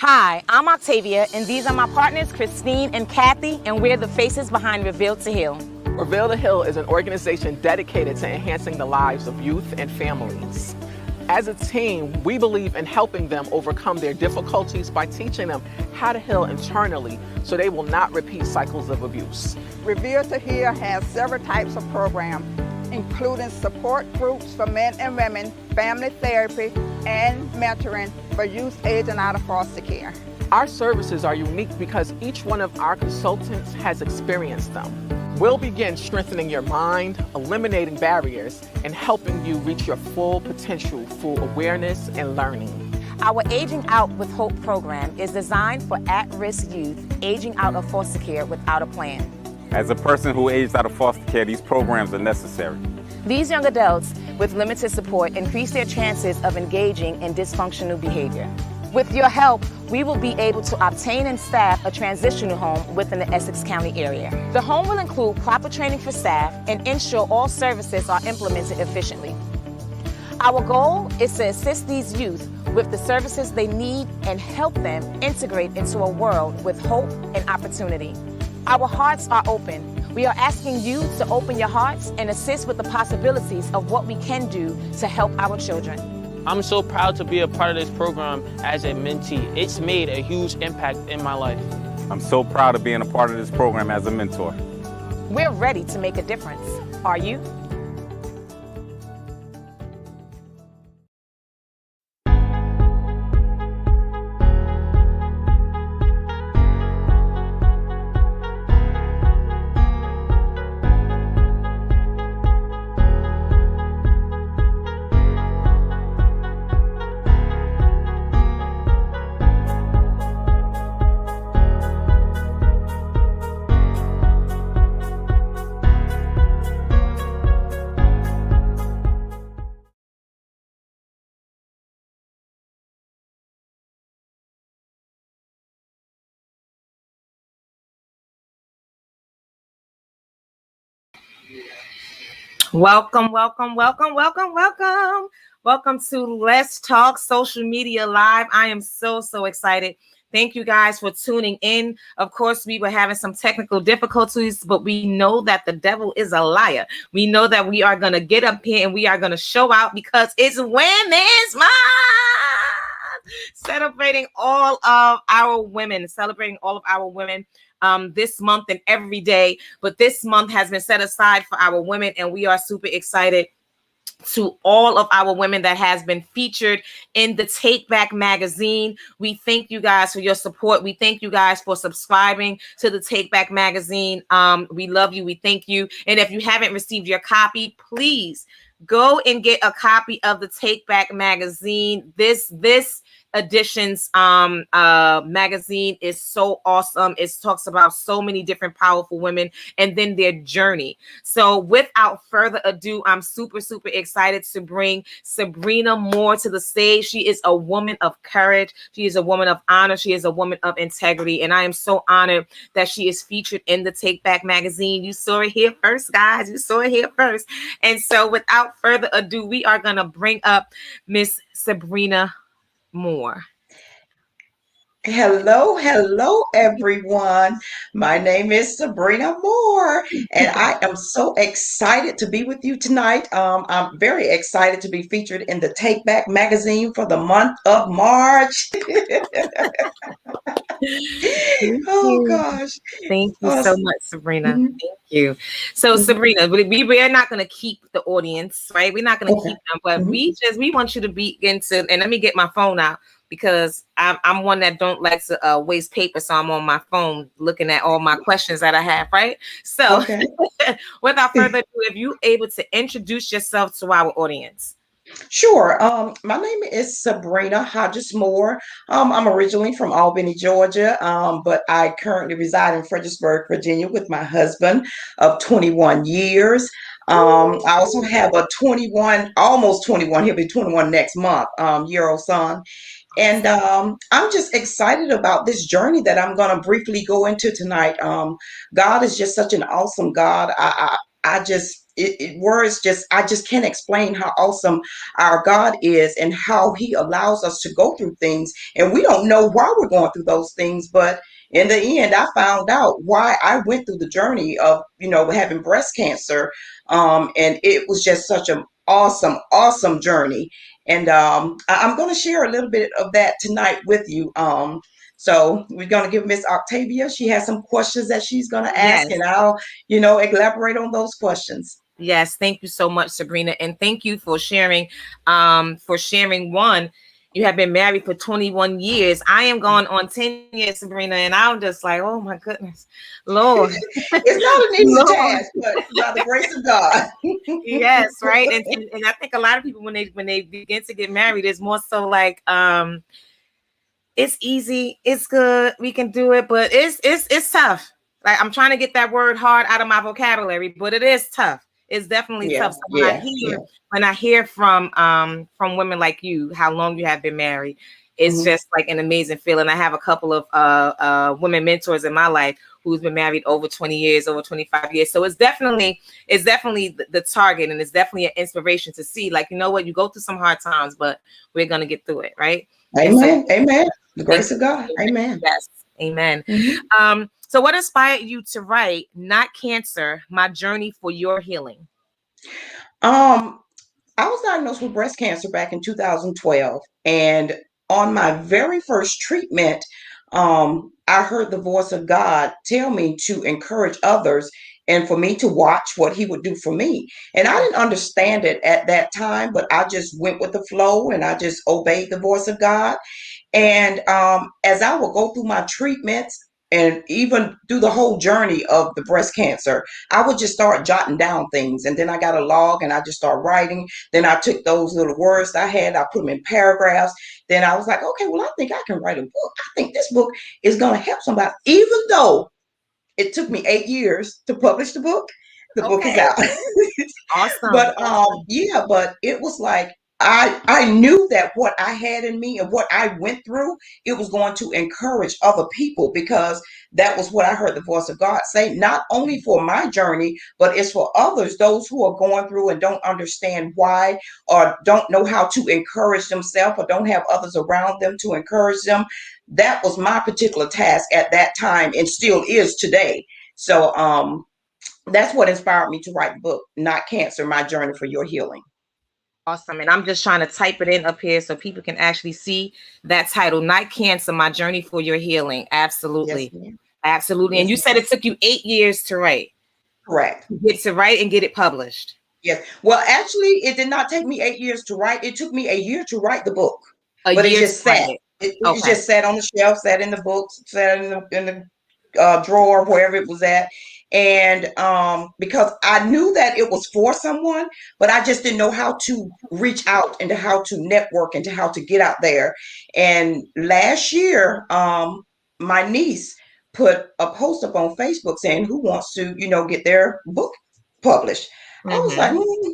Hi, I'm Octavia, and these are my partners, Christine and Kathy, and we're the faces behind Reveal to Heal. Reveal to Heal is an organization dedicated to enhancing the lives of youth and families. As a team, we believe in helping them overcome their difficulties by teaching them how to heal internally so they will not repeat cycles of abuse. Reveal to Heal has several types of programs, including support groups for men and women, family therapy, and mentoring for youth aging out of foster care. Our services are unique because each one of our consultants has experienced them. We'll begin strengthening your mind, eliminating barriers, and helping you reach your full potential through awareness and learning. Our Aging Out with Hope program is designed for at-risk youth aging out of foster care without a plan. As a person who aged out of foster care, these programs are necessary. These young adults with limited support increase their chances of engaging in dysfunctional behavior. With your help, we will be able to obtain and staff a transitional home within the Essex County area. The home will include proper training for staff and ensure all services are implemented efficiently. Our goal is to assist these youth with the services they need and help them integrate into a world with hope and opportunity. Our hearts are open. We are asking you to open your hearts and assist with the possibilities of what we can do to help our children. I'm so proud to be a part of this program as a mentee. It's made a huge impact in my life. I'm so proud of being a part of this program as a mentor. We're ready to make a difference. Are you? Welcome to Let's Talk Social Media Live. I am so excited. Thank you guys for tuning in. Of course, we were having some technical difficulties, but we know that the devil is a liar. We know that we are going to get up here and we are going to show out because it's Women's Month. Celebrating all of our women this month and every day. But this month has been set aside for our women, and we are super excited to all of our women that has been featured in the Take Back magazine. We thank you guys for your support. We thank you guys for subscribing to the Take Back magazine. We love you. We thank you. And if you haven't received your copy, please go and get a copy of the Take Back magazine. This edition's magazine is so awesome. It talks about so many different powerful women and then their journey. So without further ado, I'm super excited to bring Sabrina Moore to the stage. She is a woman of courage. She is a woman of honor. She is a woman of integrity. And I am so honored that she is featured in the Take Back magazine. You saw it here first, guys. You saw it here first. And so without further ado, we are going to bring up Miss Sabrina Moore. Hello, everyone. My name is Sabrina Moore, and I am so excited to be with you tonight. I'm very excited to be featured in the Take Back magazine for the month of March. Oh, gosh. Thank you so much, Sabrina. Mm-hmm. Thank you. So, Sabrina, we are not going to keep the audience, right? We're not going to keep them, but we want you to begin to, and let me get my phone out, because I'm one that don't like to waste paper. So I'm on my phone looking at all my questions that I have, right? So without further ado, if you're able to introduce yourself to our audience. Sure. My name is Sabrina Hodges Moore. I'm originally from Albany, Georgia, but I currently reside in Fredericksburg, Virginia with my husband of 21 years. I also have a almost 21, he'll be 21 next month, year-old son. And I'm just excited about this journey that I'm going to briefly go into tonight. God is just such an awesome God. I just words just, I just can't explain how awesome our God is and how he allows us to go through things. And we don't know why we're going through those things, but in the end, I found out why I went through the journey of, having breast cancer. And it was just such an awesome journey. And I'm going to share a little bit of that tonight with you. So we're going to give Miss Octavia. She has some questions that she's going to ask, Yes. and I'll, elaborate on those questions. Yes, thank you so much, Sabrina, and thank you for sharing. One, you have been married for 21 years. I am going on 10 years, Sabrina, and I'm just like, oh my goodness, Lord. It's not an easy Lord. task, but by the grace of God. Yes, right. And I think a lot of people when they begin to get married, it's more so like it's easy, it's good, we can do it, but it's tough. Like I'm trying to get that word hard out of my vocabulary, but it is tough. It's definitely tough. So when I hear from women like you, how long you have been married, it's just like an amazing feeling. I have a couple of women mentors in my life who's been married over 20 years, over 25 years. So it's definitely the target, and it's definitely an inspiration to see, like, you know what, you go through some hard times, but we're gonna get through it, right? Amen. Amen. The grace of God. Amen. Yes. Amen. So what inspired you to write Not Cancer, My Journey for Your Healing? I was diagnosed with breast cancer back in 2012, and on my very first treatment, I heard the voice of God tell me to encourage others and for me to watch what he would do for me. And I didn't understand it at that time, but I just went with the flow and I just obeyed the voice of God. And as I would go through my treatments and even through the whole journey of the breast cancer, I would just start jotting down things. And then I got a log and I just started writing. Then I took those little words I had, I put them in paragraphs. Then I was like, okay, well, I think I can write a book. I think this book is going to help somebody. Even though it took me 8 years to publish the book, the book is out. Awesome. But but it was like I knew that what I had in me and what I went through, it was going to encourage other people, because that was what I heard the voice of God say, not only for my journey, but it's for others, those who are going through and don't understand why, or don't know how to encourage themselves, or don't have others around them to encourage them. That was my particular task at that time, and still is today. So that's what inspired me to write the book, Not Cancer, My Journey for Your Healing. Awesome. And I'm just trying to type it in up here so people can actually see that title, Not Cancer, My Journey for Your Healing. Absolutely. Yes, absolutely. Yes, and you said it took you 8 years to write. Correct. Get to write and get it published. Yes. Well, actually, it did not take me 8 years to write. It took me a year to write the book. But it just sat. It just sat on the shelf, sat in the books, sat in the drawer, wherever it was at. And because I knew that it was for someone, but I just didn't know how to reach out and how to network and how to get out there. And last year, my niece put a post up on Facebook saying, who wants to, get their book published? I was like,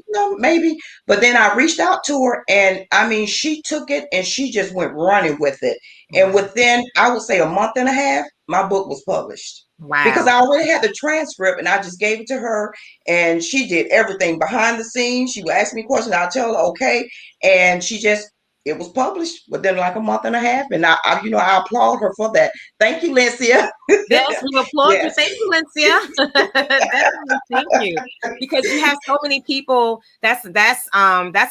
no, maybe. But then I reached out to her, and I mean, she took it and she just went running with it. And within, I would say, a month and a half, my book was published. Wow. Because I already had the transcript and I just gave it to her, and she did everything behind the scenes. She would ask me questions, I'll tell her okay. And it was published within like a month and a half. And I applaud her for that. Thank you, Lencia. Yes, we applaud you. Thank you, Lencia. Definitely, thank you. Because you have so many people, that's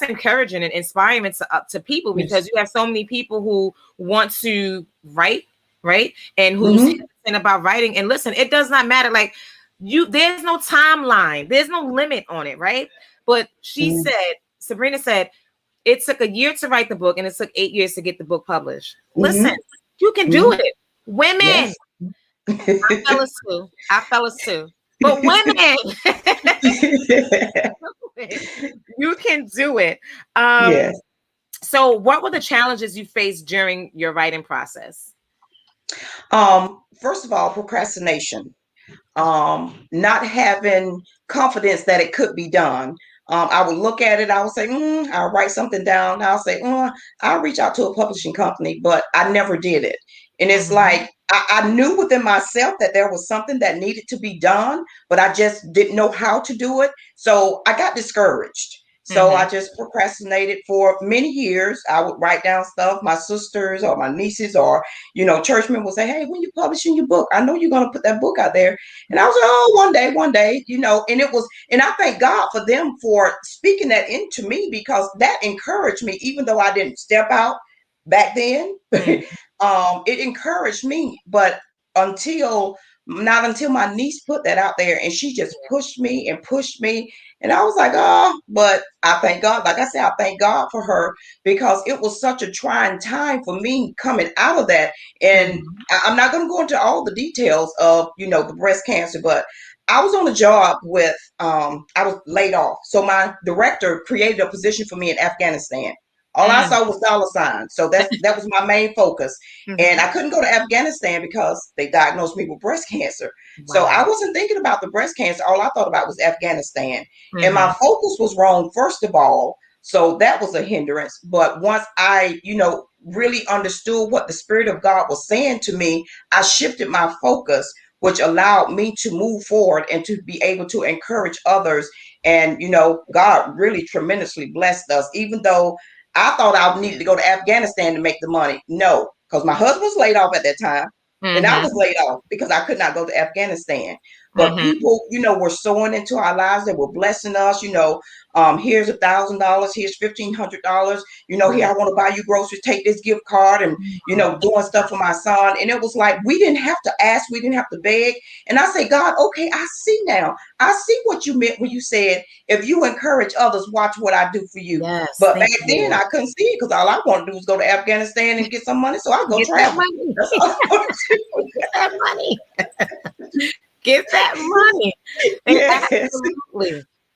encouraging and inspiring to people, because you have so many people who want to write, right? And who's thinking about writing. And listen, it does not matter. Like there's no timeline, there's no limit on it, right? But Sabrina said, it took a year to write the book and it took 8 years to get the book published. Listen, you can do it. Women. Yes. I fellas too. But women, you can do it. Yes. So what were the challenges you faced during your writing process? First of all, procrastination. Not having confidence that it could be done. I would look at it, I would say, I'll write something down. I'll say, I'll reach out to a publishing company, but I never did it. And it's like, I knew within myself that there was something that needed to be done, but I just didn't know how to do it. So I got discouraged. So I just procrastinated for many years. I would write down stuff. My sisters or my nieces or, churchmen would say, "Hey, when you publishing your book? I know you're going to put that book out there." And I was like, "Oh, one day, and I thank God for them for speaking that into me, because that encouraged me, even though I didn't step out back then. It encouraged me, but not until my niece put that out there, and she just pushed me and pushed me. And I was like, oh, but I thank God. Like I said, I thank God for her, because it was such a trying time for me coming out of that. And I'm not going to go into all the details of, the breast cancer, but I was on a job with, I was laid off. So my director created a position for me in Afghanistan. All I saw was dollar signs. So that was my main focus. And I couldn't go to Afghanistan because they diagnosed me with breast cancer. Wow. So I wasn't thinking about the breast cancer. All I thought about was Afghanistan. And my focus was wrong, first of all. So that was a hindrance. But once I, really understood what the Spirit of God was saying to me, I shifted my focus, which allowed me to move forward and to be able to encourage others. And, God really tremendously blessed us, even though I thought I needed to go to Afghanistan to make the money. No, because my husband was laid off at that time. And I was laid off because I could not go to Afghanistan. But people, were sowing into our lives. They were blessing us. Here's $1,000. Here's $1,500. Here, I want to buy you groceries. Take this gift card, and doing stuff for my son. And it was like we didn't have to ask. We didn't have to beg. And I say, God, okay, I see now. I see what you meant when you said, if you encourage others, watch what I do for you. Yes, but back then I couldn't see it, because all I wanted to do was go to Afghanistan and get some money. So I go travel. Get that money. Get that money. Yes.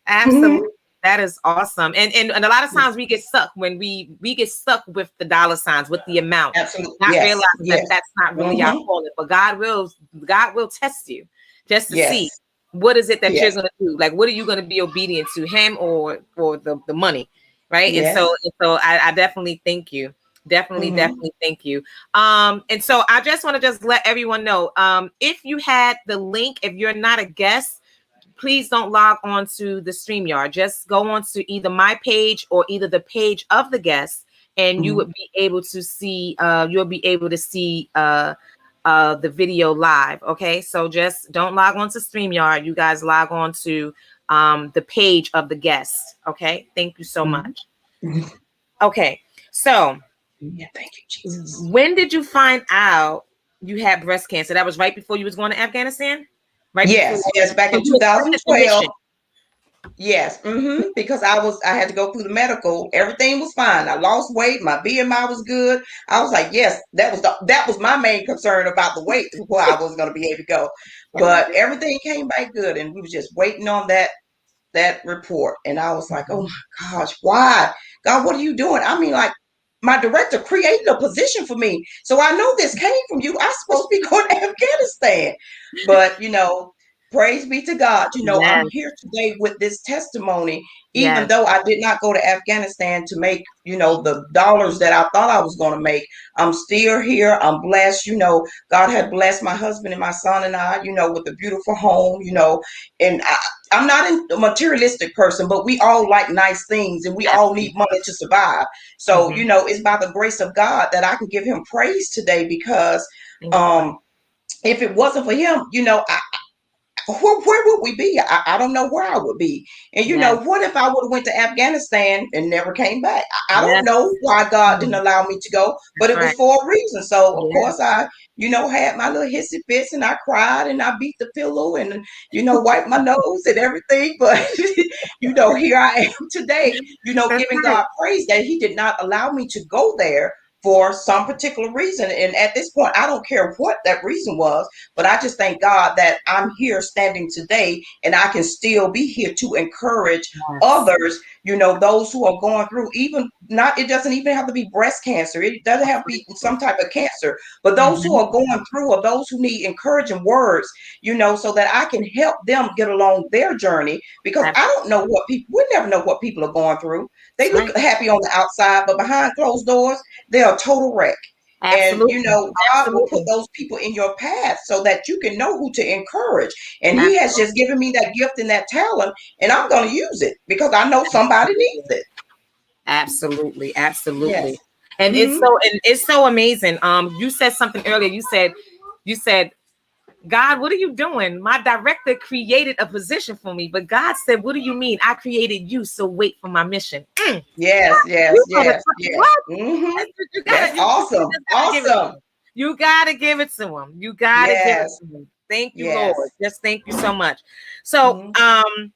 Absolutely. That is awesome. And a lot of times we get stuck when we get stuck with the dollar signs, with the amount. Absolutely. Not realizing that that's not really our calling. But God will test you just to see what is it that you're going to do. Like, what are you going to be obedient to, him or the money, right? And so I definitely thank you. Definitely thank you. And so I just want to let everyone know, if you had the link, if you're not a guest, please don't log on to the StreamYard. Just go on to either my page or either the page of the guest, and you would be able to see, the video live. Okay. So just don't log on to StreamYard. You guys log on to the page of the guest. Okay. Thank you so much. Okay. So thank you, Jesus. When did you find out you had breast cancer? That was right before you was going to Afghanistan? Right? Yes, back in 2012. Yes, because I had to go through the medical. Everything was fine. I lost weight. My BMI was good. I was like, yes, that was my main concern about the weight, where I was going to be able to go. But everything came back good, and we were just waiting on that report. And I was like, oh my gosh, why? God, what are you doing? I mean, like, my director created a position for me. So I know this came from you. I'm supposed to be going to Afghanistan. But, praise be to God. I'm here today with this testimony, even though I did not go to Afghanistan to make, the dollars that I thought I was going to make. I'm still here. I'm blessed. God had blessed my husband and my son and I, with a beautiful home, and I'm not a materialistic person, but we all like nice things, and we all need money to survive. So, it's by the grace of God that I can give him praise today, because if it wasn't for him, where would we be? I don't know where I would be. And what if I would have went to Afghanistan and never came back? I don't know why God didn't allow me to go, but it was for a reason. So of course I, had my little hissy fits, and I cried, and I beat the pillow, and wiped my nose and everything. But here I am today, giving God praise that he did not allow me to go there for some particular reason. And at this point, I don't care what that reason was, but I just thank God that I'm here standing today, and I can still be here to encourage others, those who are going through, it doesn't even have to be breast cancer. It doesn't have to be some type of cancer, but those who are going through, or those who need encouraging words, so that I can help them get along their journey, because I don't know we never know what people are going through. They look happy on the outside, but behind closed doors, they're a total wreck. And Absolutely. God will put Absolutely. those people in your path so that you can know who to encourage. And He has Absolutely. just given me that gift and that talent, and I'm going to use it because I know somebody needs it. Absolutely. Yes. Absolutely. And Hmm. it's so amazing. You said something earlier. You said, God, what are you doing? My director created a position for me, but God said, what do you mean? I created you, so wait for my mission. Yes, yes, You better yes, yes. what? Hmm. You That's gotta you awesome. just gotta give it to Awesome. him. You gotta give it to him. You gotta give it Yes, to him. Thank you, Lord. yes. Just thank you so much. So Hmm.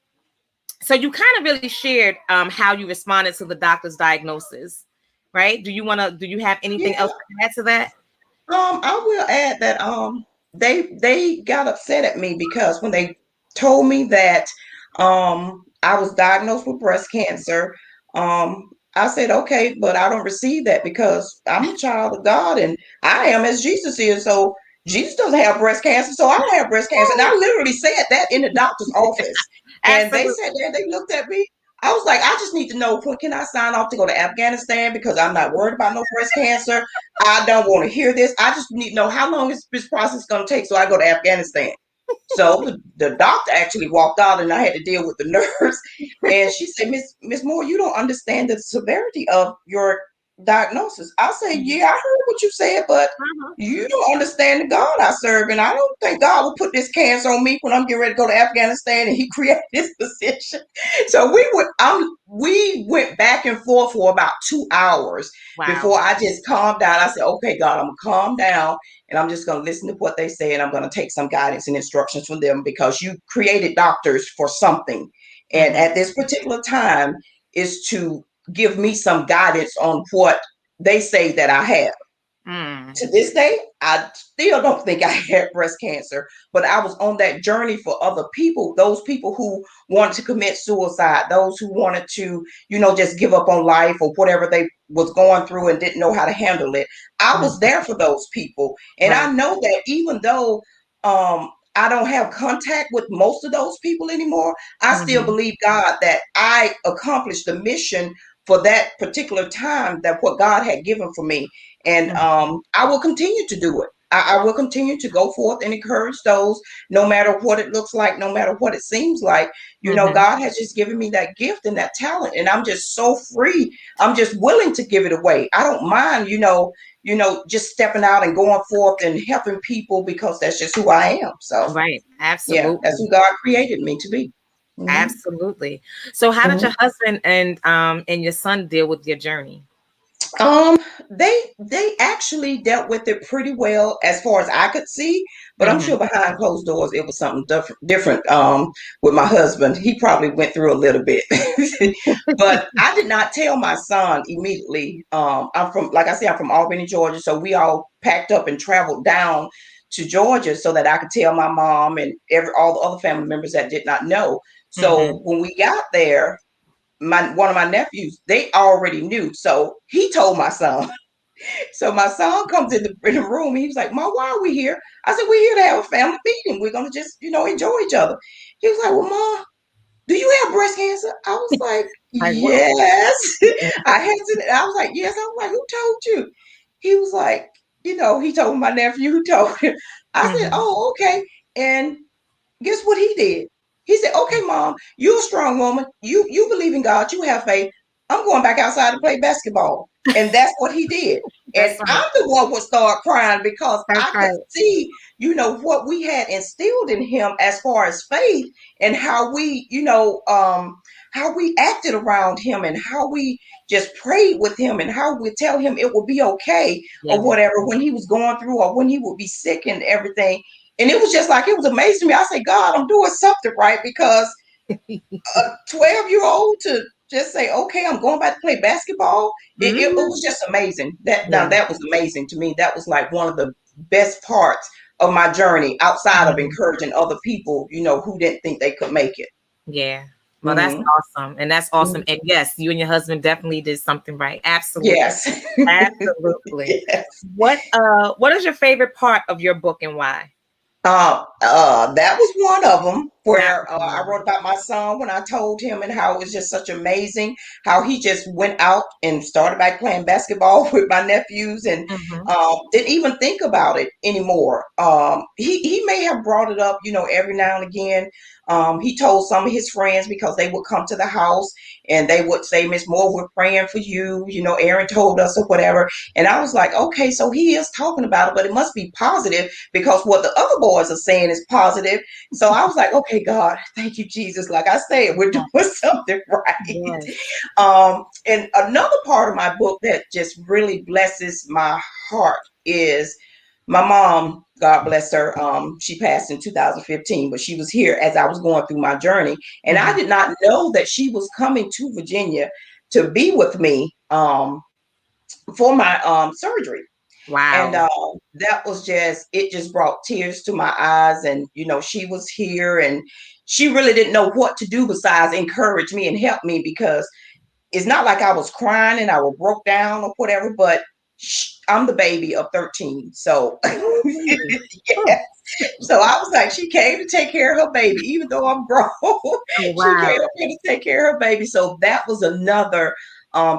so you kind of really shared how you responded to the doctor's diagnosis, right? Do you have anything Yeah. else to add to that? I will add that they got upset at me because when they told me that I was diagnosed with breast cancer, I said, okay, but I don't receive that because I'm a child of God and I am as Jesus is. So Jesus doesn't have breast cancer, so I don't have breast cancer. And I literally said that in the doctor's office. And they Absolutely. sat there and they looked at me. I was like, I just need to know, when can I sign off to go to Afghanistan, because I'm not worried about no breast cancer. I don't want to hear this. I just need to know, how long is this process going to take so I go to Afghanistan. So the doctor actually walked out and I had to deal with the nurse. And she said, Miss Moore, you don't understand the severity of your diagnosis. I said, Mhm. yeah, I heard what you said, but Uh-huh. you don't understand the God I serve. And I don't think God will put this cancer on me when I'm getting ready to go to Afghanistan and He created this position. So we went back and forth for about 2 hours Wow. before I just calmed down. I said, okay, God, I'm gonna calm down and I'm just gonna listen to what they say and I'm gonna take some guidance and instructions from them, because you created doctors for something. And Hmm. at this particular time is to give me some guidance on what they say that I have. Mm. To this day, I still don't think I had breast cancer, but I was on that journey for other people, those people who wanted to commit suicide, those who wanted to, just give up on life or whatever they was going through and didn't know how to handle it. I Mhm. was there for those people. And Right. I know that even though I don't have contact with most of those people anymore, I still Hmm. believe God that I accomplished the mission for that particular time, that what God had given for me. And I will continue to do it. I will continue to go forth and encourage those, no matter what it looks like, no matter what it seems like. Hmm. God has just given me that gift and that talent, and I'm just so free. I'm just willing to give it away. I don't mind, just stepping out and going forth and helping people, because that's just who I am. So Right. yeah, that's Absolutely. who God created me to be. Mhm. Absolutely. So how did Mhm. your husband and your son deal with your journey? Um, they actually dealt with it pretty well as far as I could see, but I'm Hmm. sure behind closed doors it was something different. With my husband, he probably went through a little bit, but I did not tell my son immediately. Like I said, I'm from Albany, Georgia, so we all packed up and traveled down to Georgia so that I could tell my mom and all the other family members that did not know. Hmm. So when we got there, one of my nephews, they already knew. So he told my son. So my son comes in the room. He was like, Mom, why are we here? I said, we're here to have a family meeting. We're gonna just, enjoy each other. He was like, well, Mom, do you have breast cancer? I was like, Like what? yes. I hesitated. I was like, yes. I was like, who told you? He was like, he told my nephew who told him. I said, Hmm. oh, okay. And guess what he did? He said, okay, Mom, you're a strong woman. You believe in God. You have faith. I'm going back outside to play basketball. And that's what he did. And That's right. I'm the one would start crying because That's I could right. see, what we had instilled in him as far as faith, and how we, how we acted around him, and how we just prayed with him, and how we tell him it will be okay, or Yeah. whatever, when he was going through or when he would be sick and everything. And it was just like, it was amazing to me. I said, God, I'm doing something right, because a 12-year-old to just say, okay, I'm going back to play basketball. It Hmm. was just amazing. Now Yeah. that was amazing to me. That was like one of the best parts of my journey, outside of Mhm. encouraging other people, who didn't think they could make it. Yeah. Well, that's Hmm. awesome. And that's awesome. And yes, you and your husband definitely did something right. Absolutely. Yes. Absolutely. Yes. What is your favorite part of your book and why? That was one of them. where I wrote about my son when I told him, and how it was just such amazing how he just went out and started back playing basketball with my nephews, and didn't even think about it anymore. He may have brought it up, every now and again. He told some of his friends, because they would come to the house and they would say, "Miss Moore, we're praying for you. Aaron told us," or whatever. And I was like, okay, so he is talking about it, but it must be positive, because what the other boys are saying is positive. So I was like, okay, God, thank you, Jesus. Like I said, we're doing something right. Yes. And another part of my book that just really blesses my heart is my mom. God bless her. She passed in 2015, but she was here as I was going through my journey. And I did not know that she was coming to Virginia to be with me for my surgery. Wow. And that was it just brought tears to my eyes. And, she was here, and she really didn't know what to do besides encourage me and help me, because it's not like I was crying and I was broke down or whatever, but I'm the baby of 13. So, yeah. So I was like, she came to take care of her baby, even though I'm grown. Oh, She wow. came up here to take care of her baby. So that was another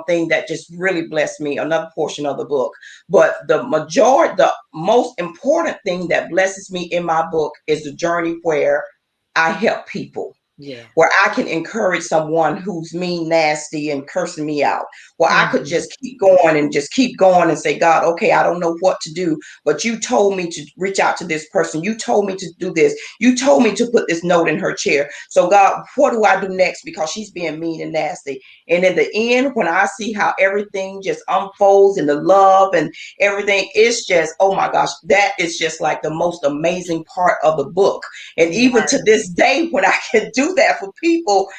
thing that just really blessed me, another portion of the book. But the most important thing that blesses me in my book is the journey where I help people. Yeah. Where I can encourage someone who's mean, nasty, and cursing me out. Where I could just keep going and say, God, okay, I don't know what to do, but you told me to reach out to this person. You told me to do this. You told me to put this note in her chair. So God, what do I do next? Because she's being mean and nasty. And in the end, when I see how everything just unfolds in the love and everything, it's just, oh my gosh, that is just like the most amazing part of the book. And even to this day, when I can do that for people,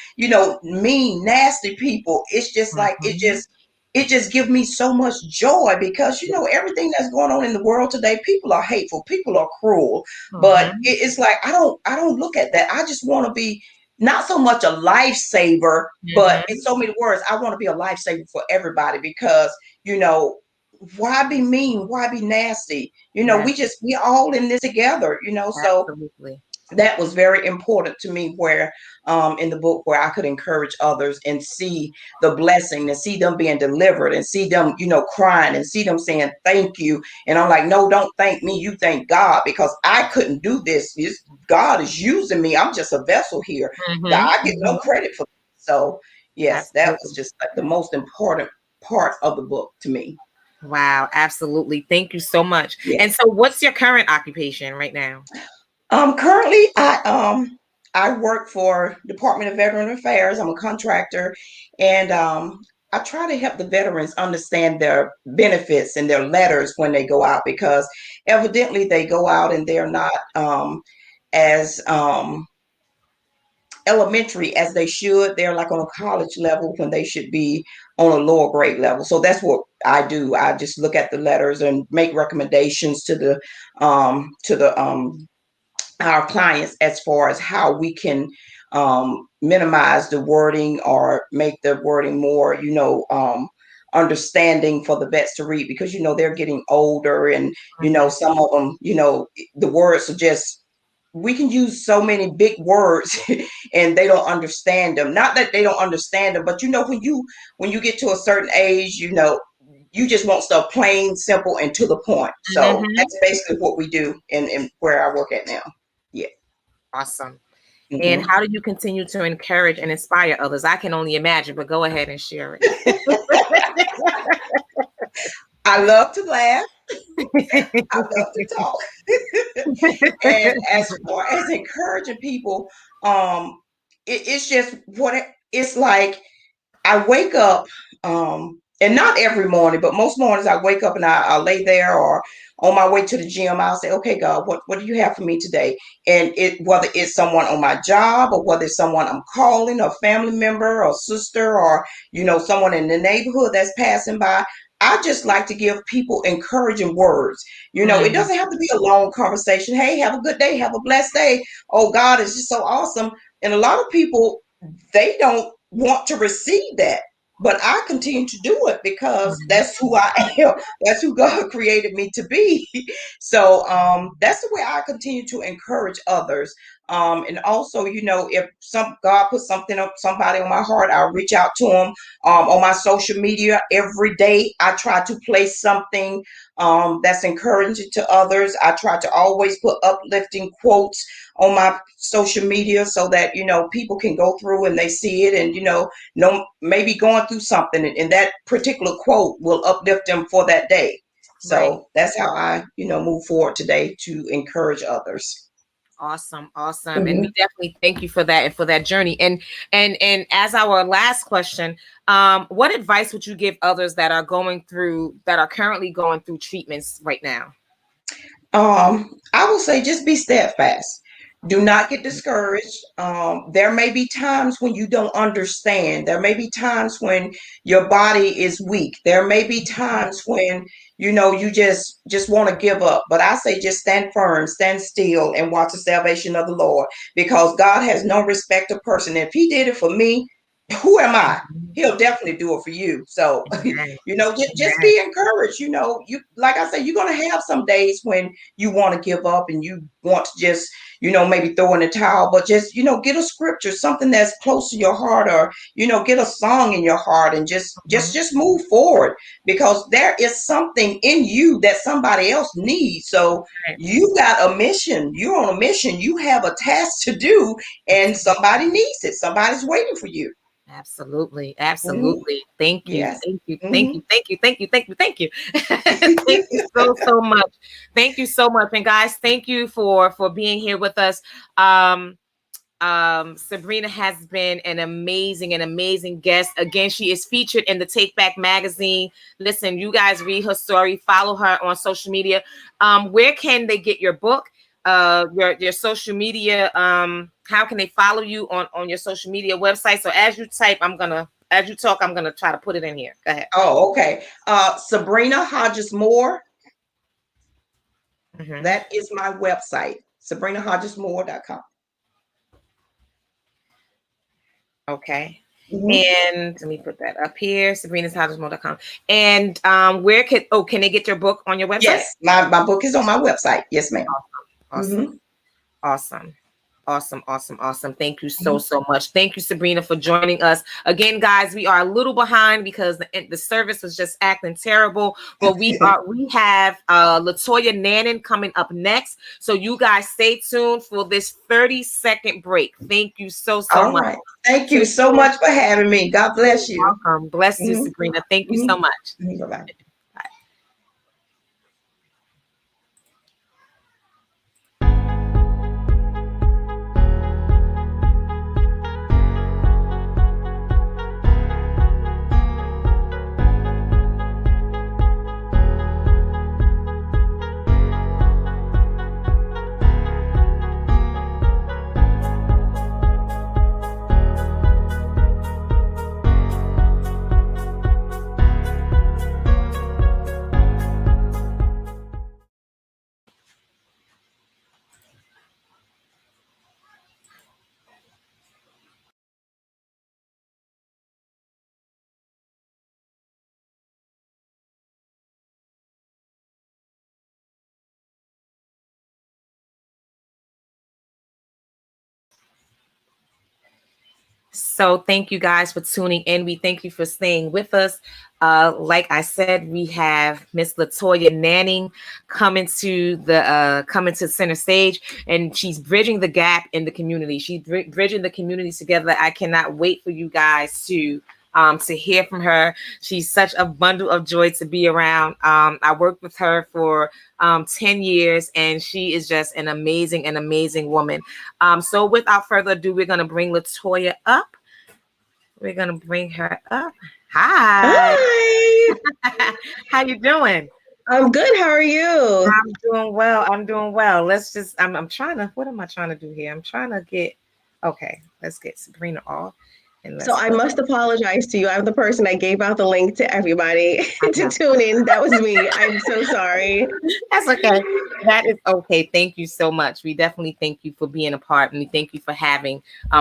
mean, nasty people, it's just like it just gives me so much joy, because everything that's going on in the world today, people are hateful, people are cruel, but it's like I don't look at that. I just want to be not so much a lifesaver, but in so many words, I want to be a lifesaver for everybody, because why be mean? Why be nasty? We all in this together, so Absolutely. that was very important to me, where in the book, where I could encourage others and see the blessing, and see them being delivered, and see them crying, and see them saying thank you. And I'm like, no, don't thank me, you thank God, because I couldn't do this. God is using me. I'm just a vessel here. I get no credit for this. So yes, that was just like the most important part of the book to me. Wow, absolutely. Thank you so much. Yes. And so what's your current occupation right now? Currently, I work for Department of Veteran Affairs. I'm a contractor, and I try to help the veterans understand their benefits and their letters when they go out, because evidently they go out and they're not as elementary as they should. They're like on a college level when they should be on a lower grade level. So that's what I do. I just look at the letters and make recommendations to the our clients, as far as how we can minimize the wording, or make the wording more, understanding for the vets to read, because they're getting older, and some of them, the words are just, we can use so many big words and they don't understand them. Not that they don't understand them, but when you get to a certain age, you just want stuff plain, simple, and to the point. So that's basically what we do in where I work at now. Yeah. Awesome. And how do you continue to encourage and inspire others? I can only imagine, but go ahead and share it. I love to laugh. I love to talk. And as far as encouraging people, it's just it's like. I wake up, and not every morning, but most mornings I wake up and I'll lay there, or on my way to the gym, I'll say, okay, God, what do you have for me today? And whether it's someone on my job, or whether it's someone I'm calling, a family member or sister, or, someone in the neighborhood that's passing by, I just like to give people encouraging words. It doesn't have to be a long conversation. Hey, have a good day. Have a blessed day. Oh, God is just so awesome. And a lot of people, they don't want to receive that, but I continue to do it, because that's who I am. That's who God created me to be. So that's the way I continue to encourage others, And also, if God put somebody on my heart, I'll reach out to them. On my social media every day, I try to place something that's encouraging to others. I try to always put uplifting quotes on my social media so that people can go through and they see it, and maybe going through something, and that particular quote will uplift them for that day. So Right. that's how I move forward today to encourage others. Awesome. And we definitely thank you for that and for that journey. And as our last question, what advice would you give others that are currently going through treatments right now? I will say just be steadfast. Do not get discouraged. There may be times when you don't understand. There may be times when your body is weak. There may be times when you just want to give up. But I say just stand firm, stand still, and watch the salvation of the Lord, because God has no respect of person. If He did it for me, who am I? He'll definitely do it for you. So, just be encouraged. You, like I said, you're gonna have some days when you want to give up and you want to just, maybe throw in the towel, but just, get a scripture, something that's close to your heart, or, get a song in your heart, and just move forward, because there is something in you that somebody else needs. So you got a mission, you're on a mission, you have a task to do, and somebody needs it. Somebody's waiting for you. Absolutely. Thank you. Yes. Thank you. Thank you. Thank you. Thank you. Thank you. Thank you. Thank you so much. Thank you so much. And guys, thank you for being here with us. Sabrina has been an amazing guest. Again, she is featured in the Take Back magazine. Listen, you guys read her story, follow her on social media. Where can they get your book? Your social media, how can they follow you on your social media website? So as you talk, I'm gonna try to put it in here. Go ahead. Oh, okay. Sabrina Hodges Moore. That is my website, sabrinahodgesmoore.com. Okay. And let me put that up here, sabrinashodgesmoore.com. And can they get your book on your website? Yes, my book is on my website. Yes, ma'am. Awesome. Thank you so much. Thank you, Sabrina, for joining us. Again, guys, we are a little behind because the service was just acting terrible. But we have Latoya Nannan coming up next. So you guys stay tuned for this 30-second break. Thank you so All much. right. Thank you so much for having me. God bless you. Welcome. Bless you, Sabrina. Thank you so much. Bye-bye. So thank you guys for tuning in. We thank you for staying with us. Like I said, we have Miss Latoya Nannan coming to center stage, and she's bridging the gap in the community. She's bridging the communities together. I cannot wait for you guys to hear from her. She's such a bundle of joy to be around. I worked with her for 10 years, and she is just an amazing woman. So without further ado, we're going to bring Latoya up. We're going to bring her up. Hi. How you doing? I'm good. How are you? I'm doing well. Let's just, I'm trying to, what am I trying to do here? I'm trying to get, okay, let's get Sabrina off. So I must apologize to you. I'm the person that gave out the link to everybody to tune in. That was me. I'm so sorry. That's okay. That is okay. Thank you so much. We definitely thank you for being a part, and we thank you for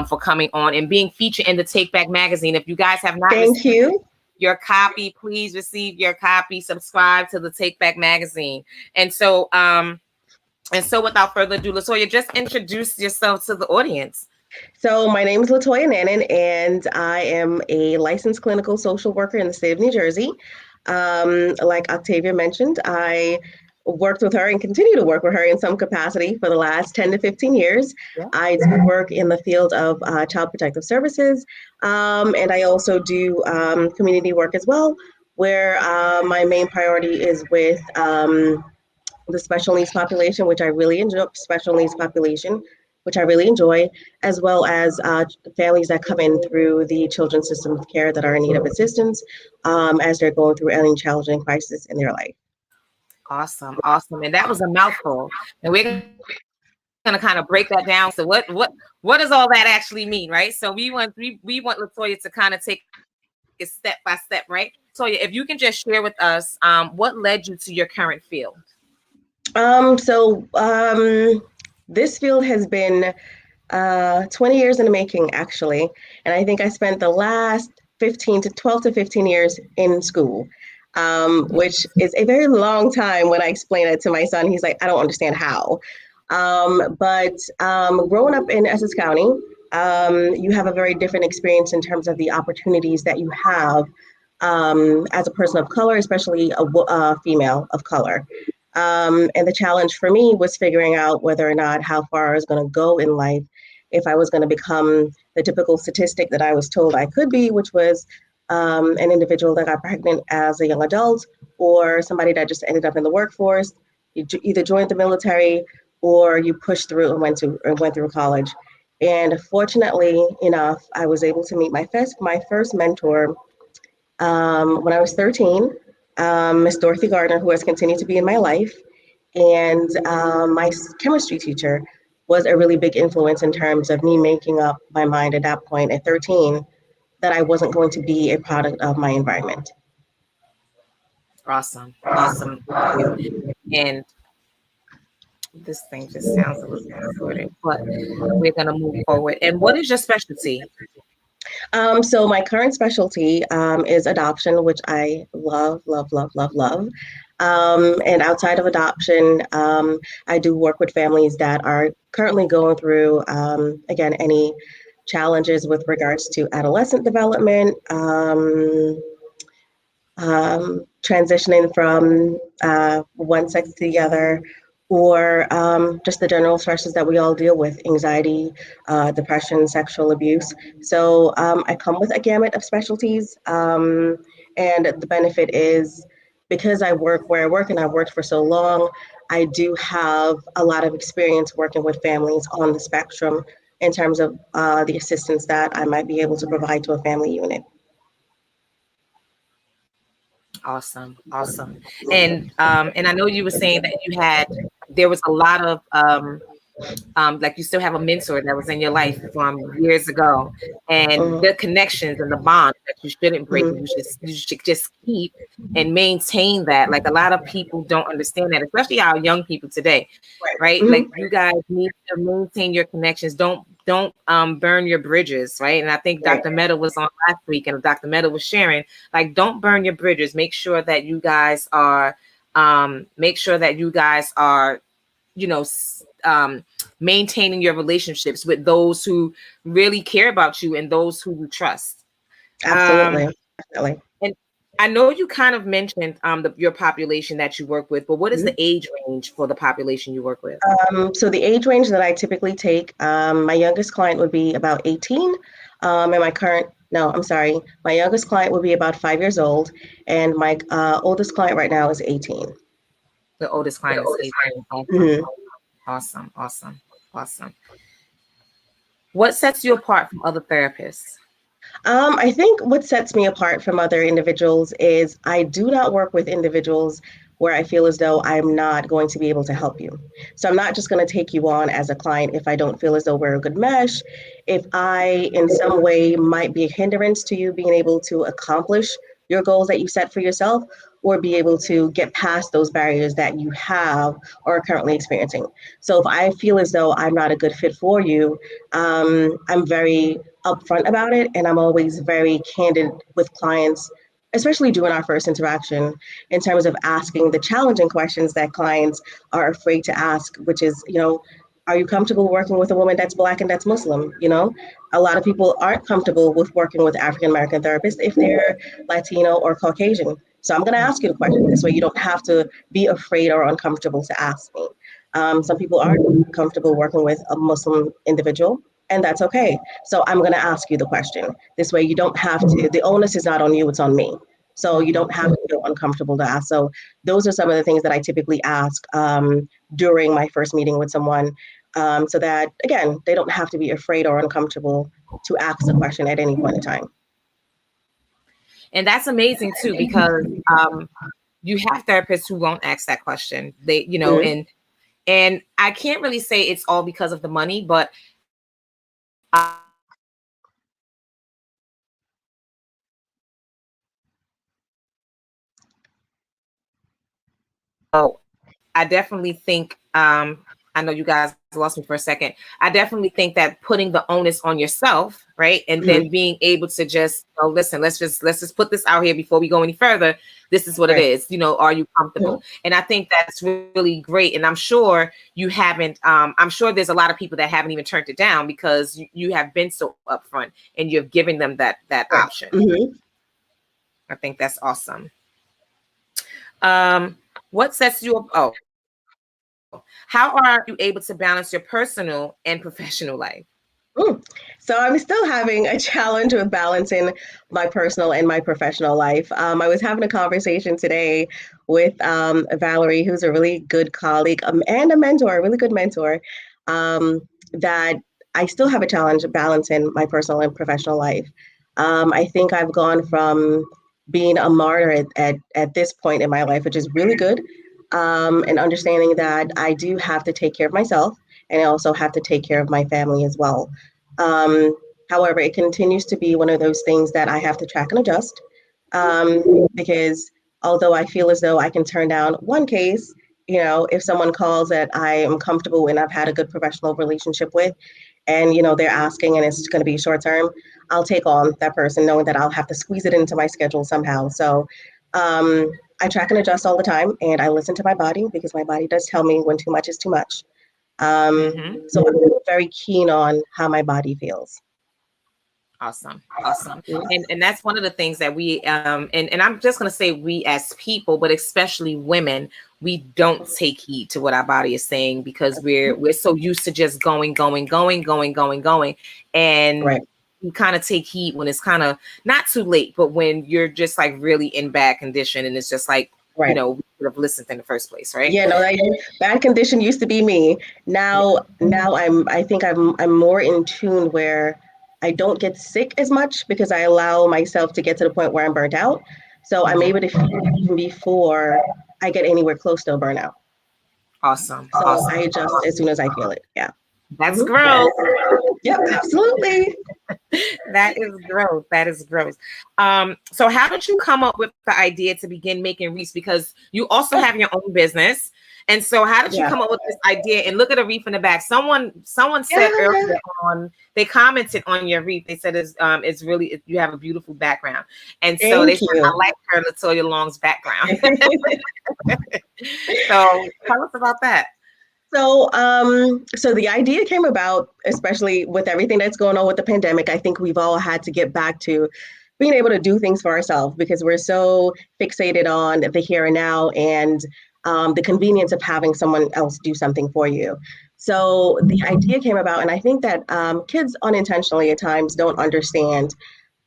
for coming on and being featured in the Take Back magazine. If you guys have not received your copy, please receive your copy. Subscribe to the Take Back magazine. And so And so without further ado, Latoya, just introduce yourself to the audience. So my name is Latoya Nannan, and I am a licensed clinical social worker in the state of New Jersey. Like Octavia mentioned, I worked with her and continue to work with her in some capacity for the last 10 to 15 years. Yeah. I do work in the field of child protective services, and I also do community work as well, where my main priority is with the special needs population, which I really enjoy, as well as families that come in through the children's system of care that are in need of assistance as they're going through any challenging crisis in their life. Awesome. And that was a mouthful. And we're going to kind of break that down. So what does all that actually mean, right? So we want Latoya to kind of take it step by step, right? Latoya, if you can just share with us what led you to your current field. This field has been 20 years in the making, actually. And I think I spent the last 12 to 15 years in school, which is a very long time. When I explain it to my son, he's like, I don't understand how. But growing up in Essex County, you have a very different experience in terms of the opportunities that you have as a person of color, especially a female of color. And the challenge for me was figuring out whether or not how far I was going to go in life, if I was going to become the typical statistic that I was told I could be, which was an individual that got pregnant as a young adult, or somebody that just ended up in the workforce. You either joined the military or you pushed through and went through college. And fortunately enough, I was able to meet my first mentor when I was 13. Miss Dorothy Gardner, who has continued to be in my life, and my chemistry teacher was a really big influence in terms of me making up my mind at that point at 13 that I wasn't going to be a product of my environment. Awesome. And this thing just sounds a little distorted, but we're going to move forward. And what is your specialty? So my current specialty is adoption, which I love. And outside of adoption, I do work with families that are currently going through, again, any challenges with regards to adolescent development, transitioning from one sex to the other, or just the general stresses that we all deal with, anxiety, depression, sexual abuse. So I come with a gamut of specialties. And the benefit is, because I work where I work and I've worked for so long, I do have a lot of experience working with families on the spectrum in terms of the assistance that I might be able to provide to a family unit. Awesome. And I know you were saying that there was a lot of like you still have a mentor that was in your life from years ago, and the connections and the bond that you shouldn't break. You should just keep and maintain that. Like, a lot of people don't understand that, especially our young people today, right? Like, you guys need to maintain your connections. Don't burn your bridges, right? And I think Dr. Meta was on last week, and Dr. Meta was sharing, like, don't burn your bridges. Make sure that you guys are maintaining your relationships with those who really care about you and those who you trust. Absolutely. And I know you kind of mentioned your population that you work with, but what is the age range for the population you work with? So the age range that I typically take, my youngest client would be about 18, and my youngest client would be about 5 years old, and my oldest client right now is 18. The oldest client is 18. Awesome. What sets you apart from other therapists? I think what sets me apart from other individuals is I do not work with individuals where I feel as though I'm not going to be able to help you. So I'm not just going to take you on as a client if I don't feel as though we're a good mesh, if I in some way might be a hindrance to you being able to accomplish your goals that you set for yourself, or be able to get past those barriers that you have or are currently experiencing. So if I feel as though I'm not a good fit for you, I'm very upfront about it, and I'm always very candid with clients, especially during our first interaction, in terms of asking the challenging questions that clients are afraid to ask, which is, are you comfortable working with a woman that's Black and that's Muslim? A lot of people aren't comfortable with working with African American therapists if they're Latino or Caucasian. So I'm going to ask you the question this way you don't have to be afraid or uncomfortable to ask me. Some people aren't comfortable working with a Muslim individual, and that's okay. So I'm going to ask you the question. This way you don't have to, the onus is not on you, it's on me. So you don't have to feel uncomfortable to ask. So those are some of the things that I typically ask during my first meeting with someone, so that, again, they don't have to be afraid or uncomfortable to ask the question at any point in time. And that's amazing too, because you have therapists who won't ask that question. They, and I can't really say it's all because of the money, but I definitely think, I know you guys lost me for a second. I definitely think that putting the onus on yourself, right? And then being able to just, listen, let's just put this out here before we go any further. This is what it is. Are you comfortable? And I think that's really great. And I'm sure you haven't, I'm sure there's a lot of people that haven't even turned it down because you have been so upfront and you're giving them that option. I think that's awesome. What sets you up? Oh, how are you able to balance your personal and professional life? So I'm still having a challenge with balancing my personal and my professional life. I was having a conversation today with Valerie, who's a really good colleague and a mentor, a really good mentor, that I still have a challenge balancing my personal and professional life. I think I've gone from being a martyr at this point in my life, which is really good, and understanding that I do have to take care of myself, and I also have to take care of my family as well. However, it continues to be one of those things that I have to track and adjust, because although I feel as though I can turn down one case, if someone calls that I am comfortable and I've had a good professional relationship with, and they're asking and it's going to be short term, I'll take on that person knowing that I'll have to squeeze it into my schedule somehow. So I track and adjust all the time, and I listen to my body because my body does tell me when too much is too much. So I'm very keen on how my body feels. Awesome. And that's one of the things that we, and I'm just going to say we as people, but especially women, we don't take heed to what our body is saying because we're so used to just going. And you kind of take heed when it's kind of not too late, but when you're just like really in bad condition and it's just like, we could have listened in the first place, right? Yeah, no, bad condition used to be me. Now I think I'm more in tune where I don't get sick as much because I allow myself to get to the point where I'm burnt out. So I'm able to feel it even before I get anywhere close to a burnout. Awesome. So I adjust as soon as I feel it. Yeah. That's growth. Yep, absolutely. That is growth. So how did you come up with the idea to begin making wreaths? Because you also have your own business. And so how did you come up with this idea? And look at a wreath in the back. Someone said earlier they commented on your wreath. They said it's really, you have a beautiful background. And so they said, I like her Latoya Long's background. So tell us about that. So, so the idea came about, especially with everything that's going on with the pandemic. I think we've all had to get back to being able to do things for ourselves because we're so fixated on the here and now and the convenience of having someone else do something for you. So the idea came about, and I think that kids unintentionally at times don't understand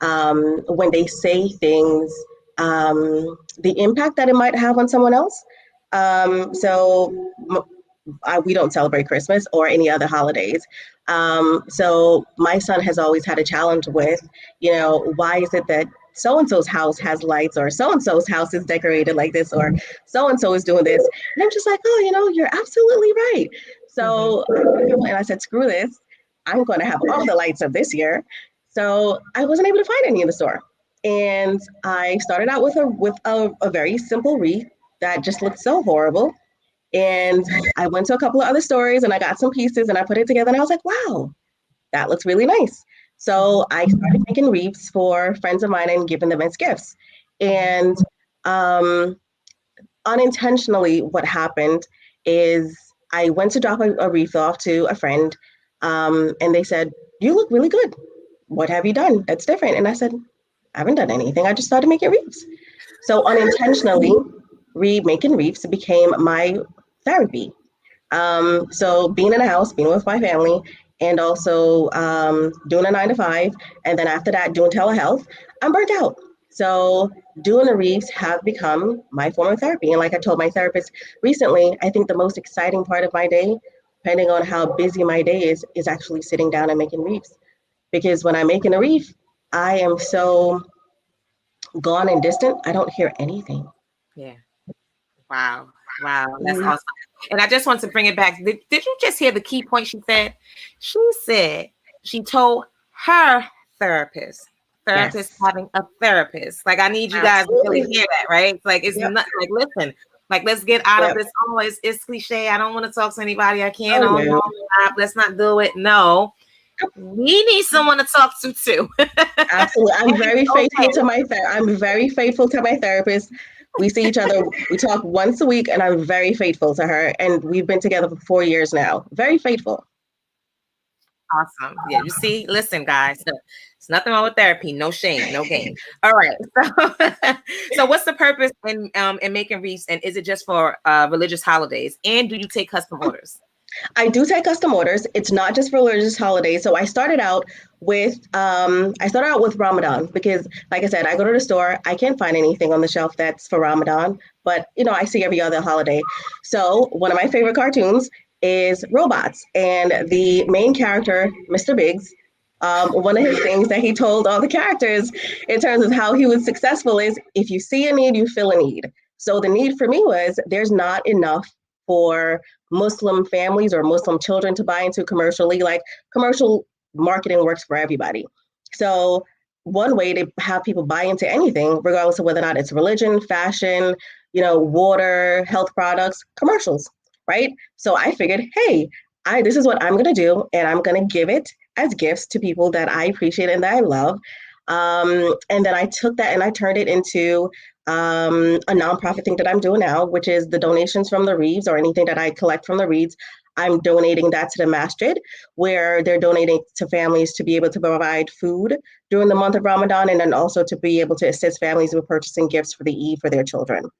when they say things, the impact that it might have on someone else. We don't celebrate Christmas or any other holidays. So my son has always had a challenge with, why is it that so-and-so's house has lights or so-and-so's house is decorated like this or so-and-so is doing this. And I'm just like, you're absolutely right. So and I said, screw this. I'm going to have all the lights of this year. So I wasn't able to find any in the store. And I started out with a very simple wreath that just looked so horrible. And I went to a couple of other stores and I got some pieces and I put it together and I was like, wow, that looks really nice. So I started making wreaths for friends of mine and giving them as gifts. And unintentionally, what happened is I went to drop a wreath off to a friend, and they said, "You look really good. What have you done that's different?" And I said, "I haven't done anything. I just started making wreaths." So unintentionally, making wreaths became my therapy. So being in the house, being with my family, and also doing a 9 to 5, and then after that doing telehealth, I'm burnt out. So doing the wreaths have become my form of therapy. And like I told my therapist recently, I think the most exciting part of my day, depending on how busy my day is actually sitting down and making wreaths. Because when I'm making a wreath, I am so gone and distant, I don't hear anything. Yeah. Wow. Wow. That's awesome. And I just want to bring it back. Did you just hear the key point she said? She said she told her therapist Yes. having a therapist. Like, I need you guys to really hear that, right? It's like, it's not like, listen, like, let's get out of this. Oh, it's cliche. I don't want to talk to anybody. I can't. Oh, no. Let's not do it. No. We need someone to talk to too. Absolutely. I'm very faithful to my I'm very faithful to my therapist. We see each other, we talk once a week, and I'm very faithful to her. And we've been together for 4 years now. Very faithful. Awesome. Yeah, you see, listen, guys, it's nothing wrong with therapy. No shame, no game. All right. So what's the purpose in making wreaths, and is it just for religious holidays? And do you take custom orders? I do take custom orders. It's not just for religious holidays. So I started out with Ramadan because, like I said, I go to the store. I can't find anything on the shelf that's for Ramadan, but I see every other holiday. So one of my favorite cartoons is Robots, and the main character, Mr. Biggs. One of his things that he told all the characters in terms of how he was successful is, if you see a need, you fill a need. So the need for me was there's not enough for Muslim families or Muslim children to buy into commercially. Like, commercial marketing works for everybody. So one way to have people buy into anything, regardless of whether or not it's religion, fashion, water, health products, commercials, right? So I figured, hey, this is what I'm going to do, and I'm going to give it as gifts to people that I appreciate and that I love. And then I took that and I turned it into a nonprofit thing that I'm doing now, which is the donations from the wreaths or anything that I collect from the wreaths. I'm donating that to the masjid, where they're donating to families to be able to provide food during the month of Ramadan, and then also to be able to assist families with purchasing gifts for the Eid for their children.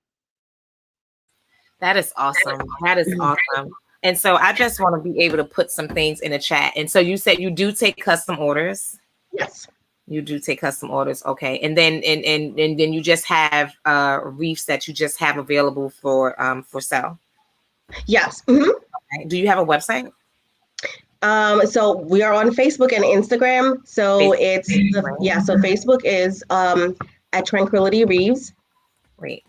That is awesome. That is awesome. And so I just want to be able to put some things in the chat. And so you said you do take custom orders? Yes. You do take custom orders, okay? And then then you just have wreaths that you just have available for sale. Yes. Mm-hmm. Okay. Do you have a website? So we are on Facebook and Instagram. So so Facebook is at Tranquility Wreaths. Wait.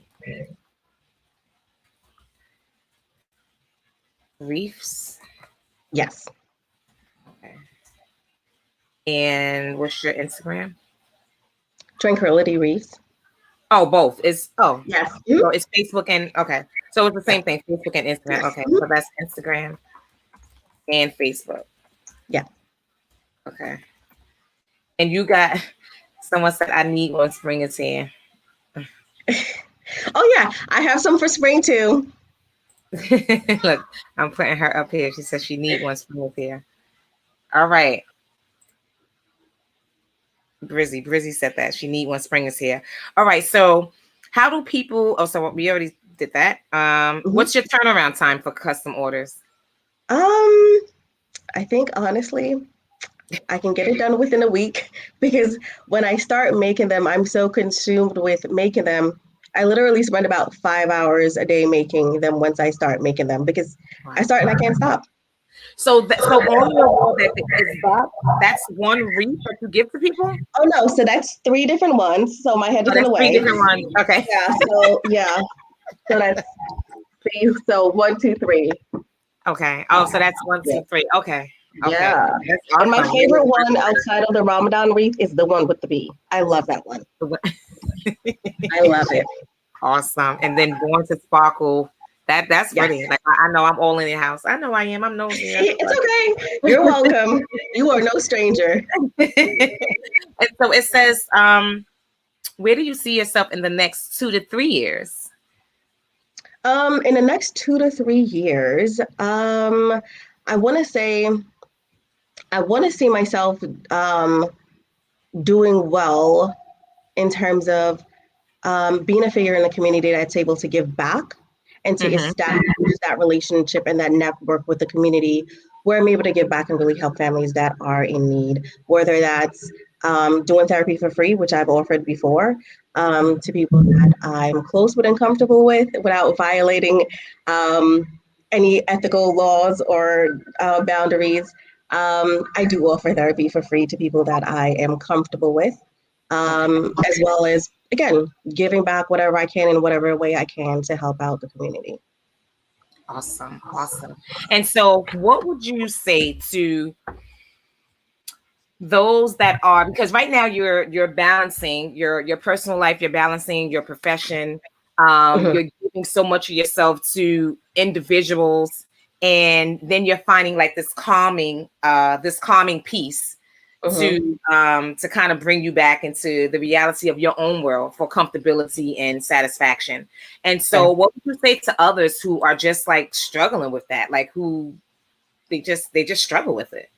Wreaths. Yes. Okay. And what's your Instagram? Tranquility Wreaths. Oh, both. Yes. So it's Facebook and okay. So it's the same thing, Facebook and Instagram. Okay. So that's Instagram and Facebook. Yeah. Okay. And you got someone said I need one spring and tan. Oh yeah, I have some for spring too. Look, I'm putting her up here. She says she needs one spring and tan. All right. Brizzy said that she need one spring is here. All right. So how do people, so we already did that. What's your turnaround time for custom orders? I think honestly, I can get it done within a week, because when I start making them, I'm so consumed with making them. I literally spend about 5 hours a day making them once I start making them, because I start and I can't stop. So on your wall, that's one wreath that you give to people? Oh no, so that's 3 different ones. So my head is in the way. 3 different ones. Okay. So that's 3. So 1, 2, 3. Okay. Oh, so that's 1, 2, 3. Okay. Yeah. Awesome. And my favorite one outside of the Ramadan wreath is the one with the bee. I love that one. I love it. Awesome. And then Born to Sparkle. That's pretty. Like, I know I'm all in your house. I know I am. I'm nosy. It's okay. You're welcome. You are no stranger. And so it says, where do you see yourself in the next 2 to 3 years? In the next 2 to 3 years, I want to see myself doing well in terms of being a figure in the community that's able to give back and to establish that relationship and that network with the community where I'm able to give back and really help families that are in need, whether that's doing therapy for free, which I've offered before, to people that I'm close with and comfortable with without violating any ethical laws or boundaries. I do offer therapy for free to people that I am comfortable with, as well as, again, giving back whatever I can in whatever way I can to help out the community. Awesome. And so what would you say to those that are, because right now you're balancing your personal life, you're balancing your profession, you're giving so much of yourself to individuals, and then you're finding like this calming piece to kind of bring you back into the reality of your own world for comfortability and satisfaction. And so what would you say to others who are just like struggling with that, like who they just struggle with it?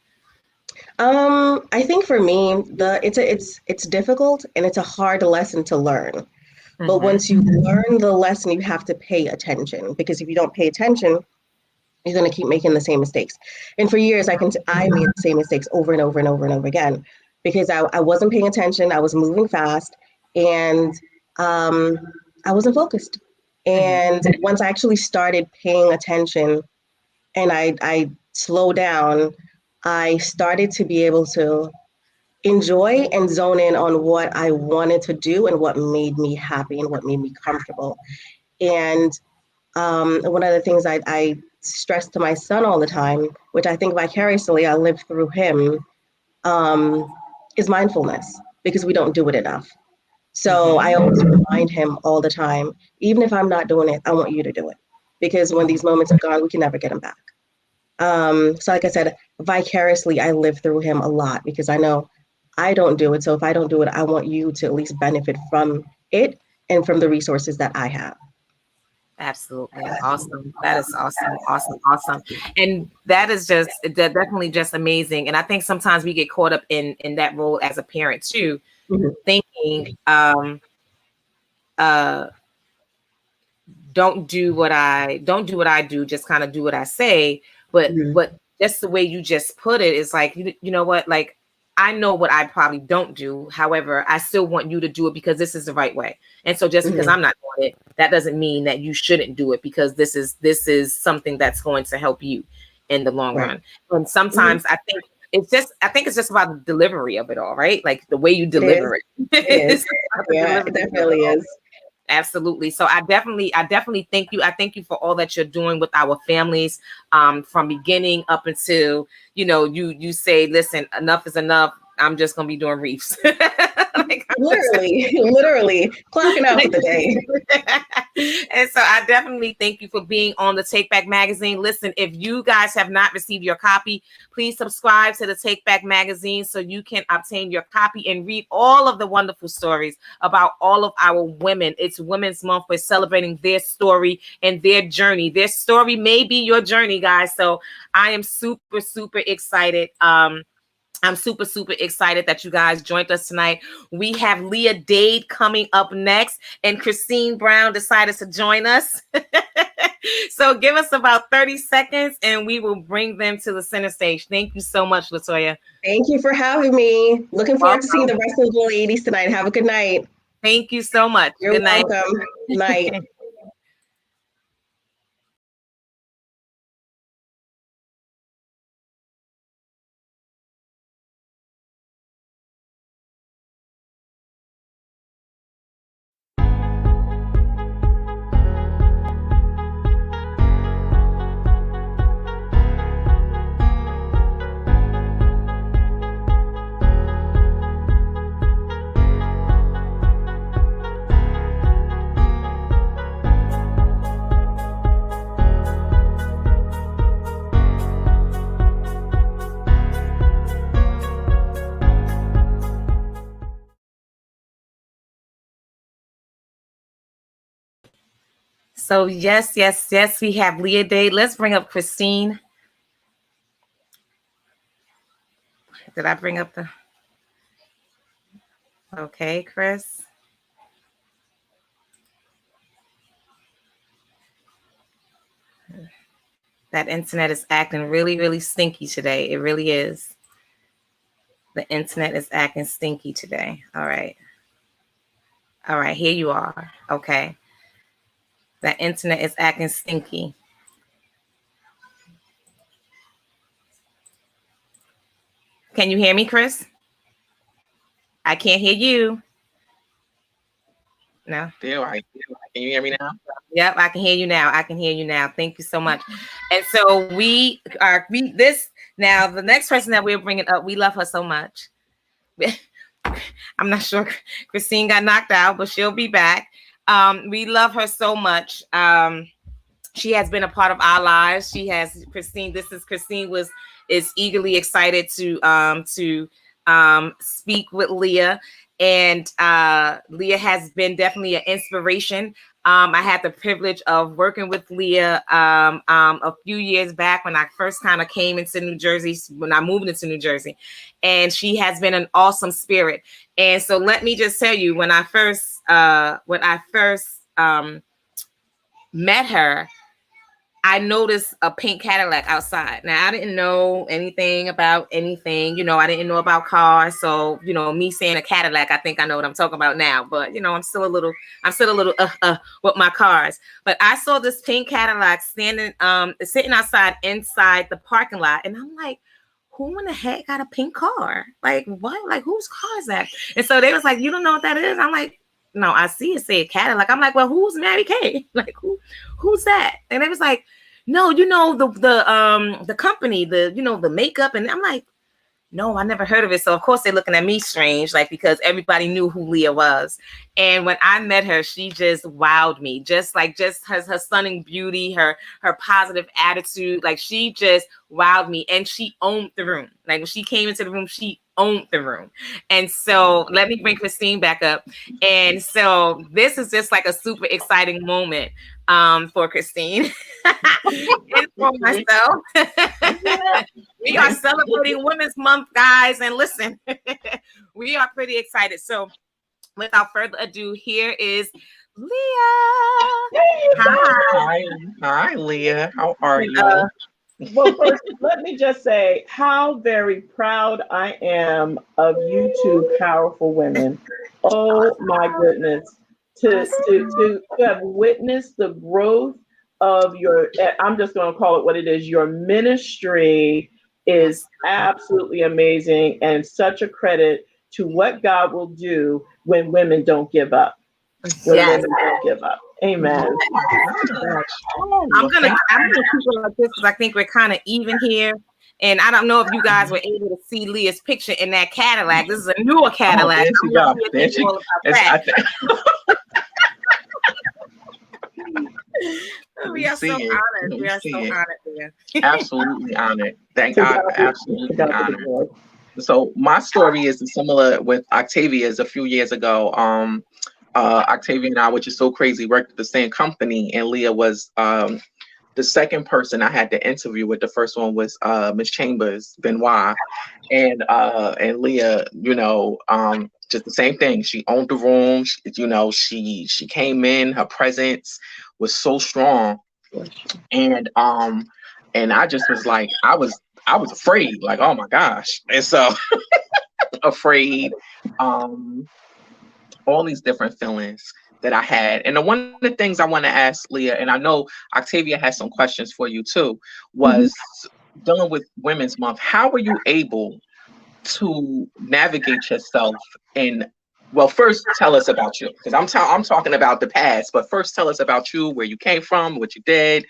I think for me, it's difficult and it's a hard lesson to learn. But once you learn the lesson, you have to pay attention, because if you don't pay attention, you're going to keep making the same mistakes. And for years, I made the same mistakes over and over and over and over again, because I wasn't paying attention. I was moving fast, and I wasn't focused. And once I actually started paying attention and I slowed down, I started to be able to enjoy and zone in on what I wanted to do and what made me happy and what made me comfortable. And one of the things I stress to my son all the time, which I think vicariously I live through him, is mindfulness, because we don't do it enough. So I always remind him all the time, even if I'm not doing it, I want you to do it, because when these moments are gone, we can never get them back. So like I said, vicariously, I live through him a lot, because I know I don't do it. So if I don't do it, I want you to at least benefit from it and from the resources that I have. Absolutely. Awesome. That is awesome. And that is definitely just amazing. And I think sometimes we get caught up in that role as a parent too, thinking, don't do what I do, just kind of do what I say. But just the way you just put it is like, you know what, like, I know what I probably don't do. However, I still want you to do it because this is the right way. And so just because I'm not doing it, that doesn't mean that you shouldn't do it, because this is something that's going to help you in the long run. And sometimes I think it's just about the delivery of it all, right? Like the way you deliver it. It definitely is. Absolutely. So I definitely thank you. I thank you for all that you're doing with our families, from beginning up until, you say, listen, enough is enough. I'm just going to be doing reefs. literally clocking out for the day. And so I definitely thank you for being on the Take Back Magazine. Listen, if you guys have not received your copy, please subscribe to the Take Back Magazine so you can obtain your copy and read all of the wonderful stories about all of our women. It's Women's Month. We're celebrating their story and their journey. Their story may be your journey, guys. So I am super, super excited. I'm super, super excited that you guys joined us tonight. We have Leah Dade coming up next, and Christine Brown decided to join us. So give us about 30 seconds and we will bring them to the center stage. Thank you so much, Latoya. Thank you for having me. Looking forward to seeing the rest of the ladies tonight. Have a good night. Thank you so much. You're welcome. Night. So yes, we have Leah Dade. Let's bring up Christine. Did I bring up the? Okay, Chris. That internet is acting really, really stinky today. It really is. The internet is acting stinky today. All right. All right, here you are. Okay. That internet is acting stinky. Can you hear me, Chris? I can't hear you. No. Can you hear me now? Yep, I can hear you now. I can hear you now. Thank you so much. And so the next person that we're bringing up, we love her so much. I'm not sure Christine got knocked out, but she'll be back. We love her so much. She has been a part of our lives. Christine is eagerly excited to speak with Leah. And Leah has been definitely an inspiration. I had the privilege of working with Leah a few years back when I first kind of came into New Jersey, when I moved into New Jersey. And she has been an awesome spirit. And so let me just tell you, when I first met her, I noticed a pink Cadillac outside. Now, I didn't know anything about anything. I didn't know about cars. So, me saying a Cadillac, I think I know what I'm talking about now. But, I'm still a little with my cars. But I saw this pink Cadillac sitting inside the parking lot. And I'm like, who in the heck got a pink car? Like, what? Like, whose car is that? And so they was like, you don't know what that is? I'm like, no, I see it say Cadillac. I'm like, well, who's Mary Kay? Like, who's that? And they was like, no, the company, the makeup. And I'm like, no, I never heard of it. So of course they're looking at me strange, like, because everybody knew who Leah was. And when I met her, she just wowed me. Just her stunning beauty, her positive attitude. Like, she just wowed me, and she owned the room. Like, when she came into the room, she owned the room. And so let me bring Christine back up. And so this is just like a super exciting moment for Christine and for myself. We are celebrating Women's Month, guys. And listen, we are pretty excited. So without further ado, here is Leah. Hi, Leah. How are you? Well, first, let me just say how very proud I am of you two powerful women. Oh my goodness. To have witnessed the growth of your, I'm just going to call it what it is, your ministry is absolutely amazing, and such a credit to what God will do when women don't give up. Women don't give up. Amen. I'm gonna keep it like this because I think we're kind of even here. And I don't know if you guys were able to see Leah's picture in that Cadillac. This is a newer Cadillac. We are so honored. We are so honored, Leah. Absolutely honored. Thank God. Absolutely honored. So my story is similar with Octavia's. A few years ago, Octavia and I, which is so crazy, worked at the same company, and Leah was the second person I had to interview with. The first one was Miss Chambers, Benoit, and Leah, just the same thing. She owned the room. She came in. Her presence was so strong, and I just was like, I was afraid, like, oh my gosh, and so afraid. All these different feelings that I had. And one of the things I want to ask Leah, and I know Octavia has some questions for you too, was dealing with Women's Month. How were you able to navigate yourself in, well, first tell us about you, because I'm talking about the past, but first tell us about you, where you came from, what you did.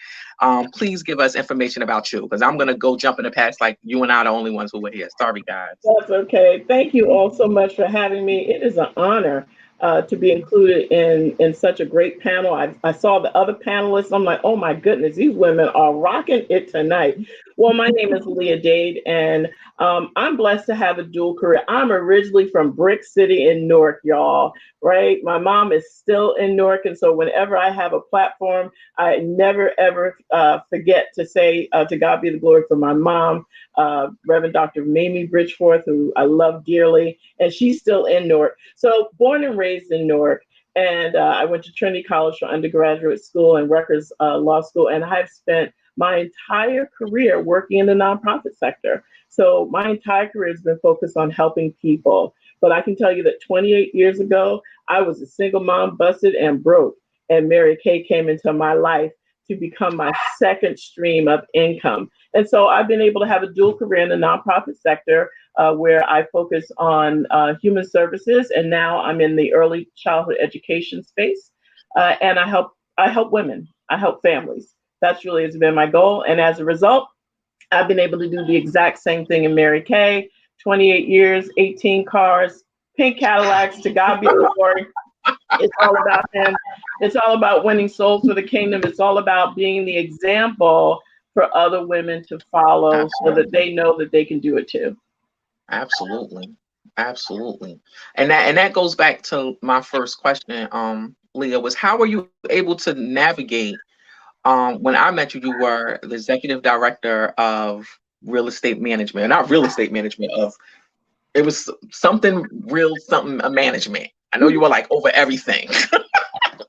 Please give us information about you, because I'm going to go jump in the past like you and I are the only ones who were here. Sorry, guys. That's okay. Thank you all so much for having me. It is an honor. to be included in such a great panel. I saw the other panelists. I'm like, oh my goodness, these women are rocking it tonight. Well, my name is Leah Dade, and I'm blessed to have a dual career. I'm originally from Brick City in Newark, y'all, right? My mom is still in Newark, and so whenever I have a platform, I never, ever forget to say, to God be the glory for my mom, Reverend Dr. Mamie Bridgeforth, who I love dearly, and she's still in Newark. So born and raised in Newark, and I went to Trinity College for undergraduate school and Rutgers Law School, and I've spent my entire career working in the nonprofit sector. So my entire career has been focused on helping people. But I can tell you that 28 years ago, I was a single mom, busted and broke, and Mary Kay came into my life to become my second stream of income. And so I've been able to have a dual career in the nonprofit sector where I focus on human services, and now I'm in the early childhood education space, and I help women, I help families. That's really has been my goal, and as a result, I've been able to do the exact same thing in Mary Kay. 28 years, 18 cars, pink Cadillacs. To God be the glory. It's all about him. It's all about winning souls for the kingdom. It's all about being the example for other women to follow, so that they know that they can do it too. Absolutely. Absolutely. And that goes back to my first question, Leah, was how were you able to navigate when I met you, you were the executive director of real estate management, not real estate management, it was something management. I know you were like over everything,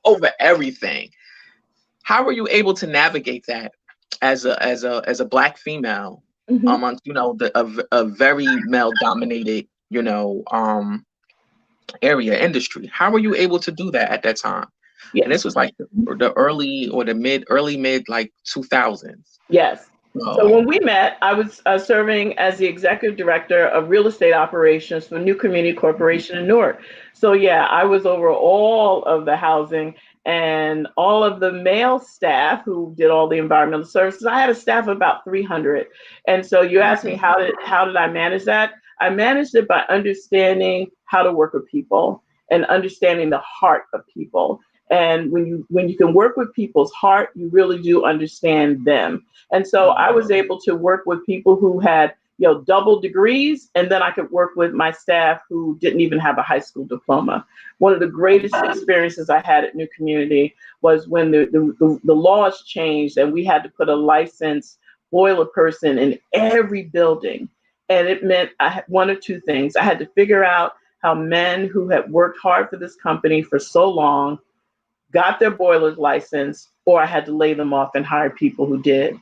over everything. How were you able to navigate that as a Black female amongst, a very male dominated, area industry? How were you able to do that at that time? Yes. And this was like the early mid like 2000s. Yes. So when we met, I was serving as the executive director of real estate operations for New Community Corporation in Newark. So yeah, I was over all of the housing and all of the male staff who did all the environmental services. I had a staff of about 300. And so you asked me how did I manage that? I managed it by understanding how to work with people and understanding the heart of people. And when you can work with people's heart, you really do understand them. And so I was able to work with people who had, double degrees, and then I could work with my staff who didn't even have a high school diploma. One of the greatest experiences I had at New Community was when the laws changed and we had to put a licensed boiler person in every building. And it meant I had one or two things. I had to figure out how men who had worked hard for this company for so long got their boilers license, or I had to lay them off and hire people who did.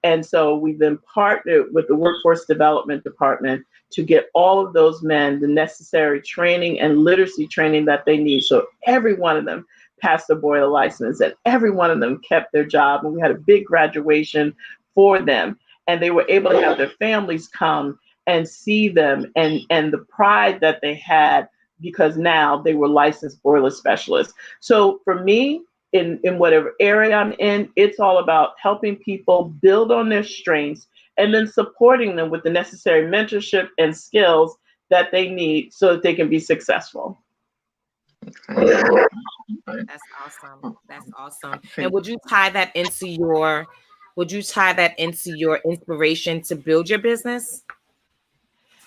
And so we then partnered with the Workforce Development Department to get all of those men the necessary training and literacy training that they need. So every one of them passed the boiler license, and every one of them kept their job. And we had a big graduation for them. And they were able to have their families come and see them and the pride that they had, because now they were licensed boiler specialists. So for me, in whatever area I'm in, it's all about helping people build on their strengths and then supporting them with the necessary mentorship and skills that they need so that they can be successful. That's awesome. That's awesome. And would you tie that into your inspiration to build your business?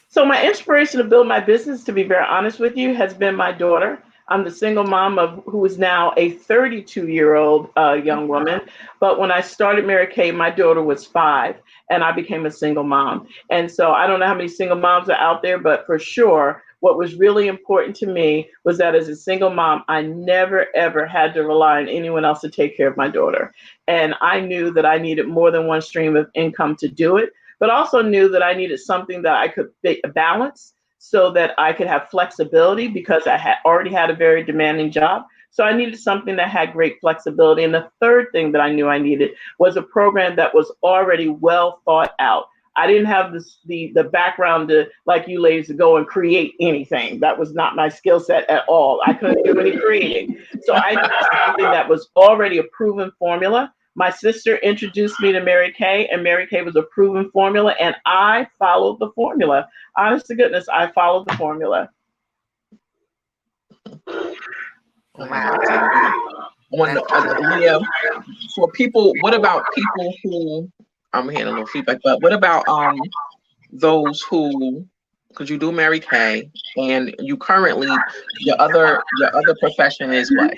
So my inspiration to build my business, to be very honest with you, has been my daughter. I'm the single mom who is now a 32-year-old young woman. But when I started Mary Kay, my daughter was 5, and I became a single mom. And so I don't know how many single moms are out there, but for sure, what was really important to me was that as a single mom, I never, ever had to rely on anyone else to take care of my daughter. And I knew that I needed more than one stream of income to do it, but also knew that I needed something that I could balance so that I could have flexibility, because I had already had a very demanding job. So I needed something that had great flexibility. And the third thing that I knew I needed was a program that was already well thought out. I didn't have the background to, like you ladies, to go and create anything. That was not my skill set at all. I couldn't do any creating. So I needed something that was already a proven formula. My sister introduced me to Mary Kay, and Mary Kay was a proven formula, and I followed the formula. Honest to goodness, I followed the formula. Wow. I want to know, Leah, for people, what about people who, I'm hearing a little feedback, but what about those who, because you do Mary Kay, and you currently, your other profession is what?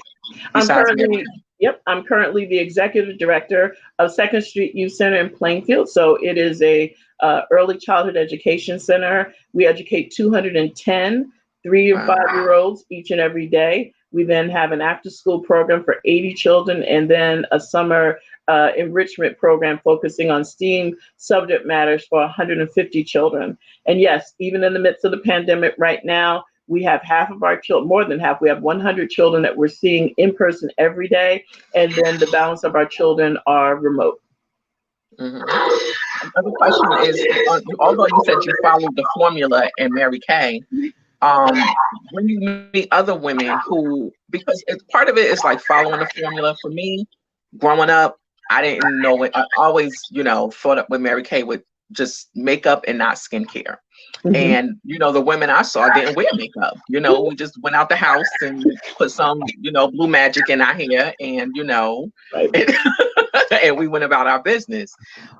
I'm Besides Mary Kay? I'm currently the executive director of Second Street Youth Center in Plainfield. So it is a early childhood education center. We educate 210 3 and 5-year-olds each and every day. We then have an after-school program for 80 children, and then a summer enrichment program focusing on STEAM subject matters for 150 children. And yes, even in the midst of the pandemic right now, we have half of our children, more than half, we have 100 children that we're seeing in person every day, and then the balance of our children are remote. Another question is, although you said you followed the formula in Mary Kay, when you meet other women who, because part of it is like following the formula. For me, growing up, I didn't know it. I always, thought up with Mary Kay with just makeup and not skincare. And, the women I saw didn't wear makeup. We just went out the house and put some, blue magic in our hair and, and we went about our business.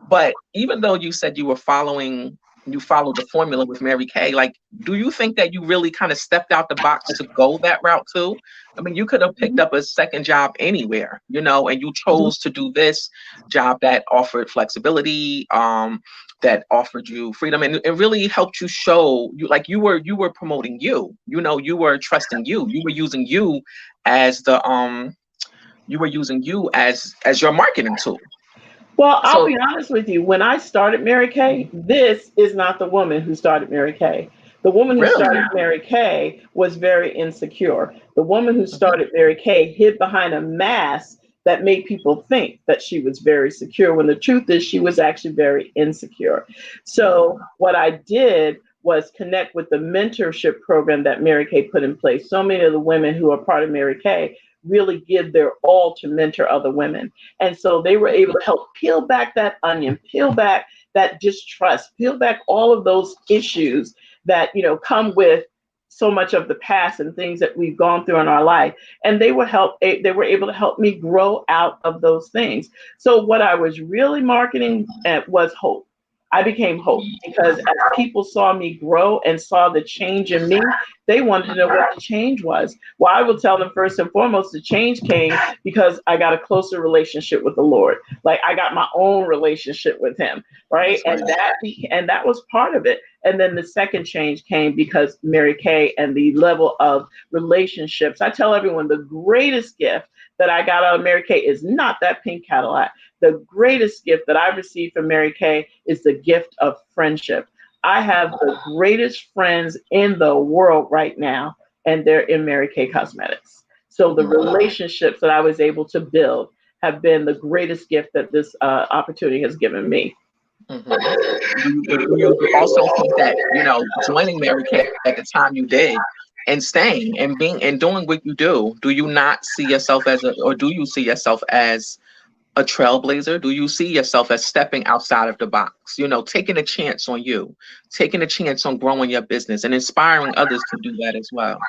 But even though you said you followed the formula with Mary Kay, like, do you think that you really kind of stepped out the box to go that route too? I mean, you could have picked up a second job anywhere, and you chose to do this job that offered flexibility, that offered you freedom, and it really helped you show you, like, you were promoting you, you were trusting you were using you as the as your marketing tool. Well, I'll be honest with you. When I started Mary Kay, this is not the woman who started Mary Kay. The woman who started Mary Kay was very insecure. The woman who started Mary Kay hid behind a mask that made people think that she was very secure, when the truth is she was actually very insecure. So what I did was connect with the mentorship program that Mary Kay put in place. So many of the women who are part of Mary Kay really give their all to mentor other women. And so they were able to help peel back that onion, peel back that distrust, peel back all of those issues that, come with so much of the past and things that we've gone through in our life. And they were able to help me grow out of those things. So what I was really marketing was hope. I became hope, because as people saw me grow and saw the change in me, they wanted to know what the change was. Well, I will tell them first and foremost, the change came because I got a closer relationship with the Lord. Like, I got my own relationship with him, right? And that was part of it. And then the second change came because Mary Kay and the level of relationships. I tell everyone the greatest gift that I got out of Mary Kay is not that pink Cadillac. The greatest gift that I received from Mary Kay is the gift of friendship. I have the greatest friends in the world right now, and they're in Mary Kay Cosmetics. So the relationships that I was able to build have been the greatest gift that this opportunity has given me. You also think that, joining Mary Kay at the time you did, and staying and being and doing what you do you not see yourself or do you see yourself as a trailblazer? Do you see yourself as stepping outside of the box, taking a chance on you, taking a chance on growing your business and inspiring others to do that as well?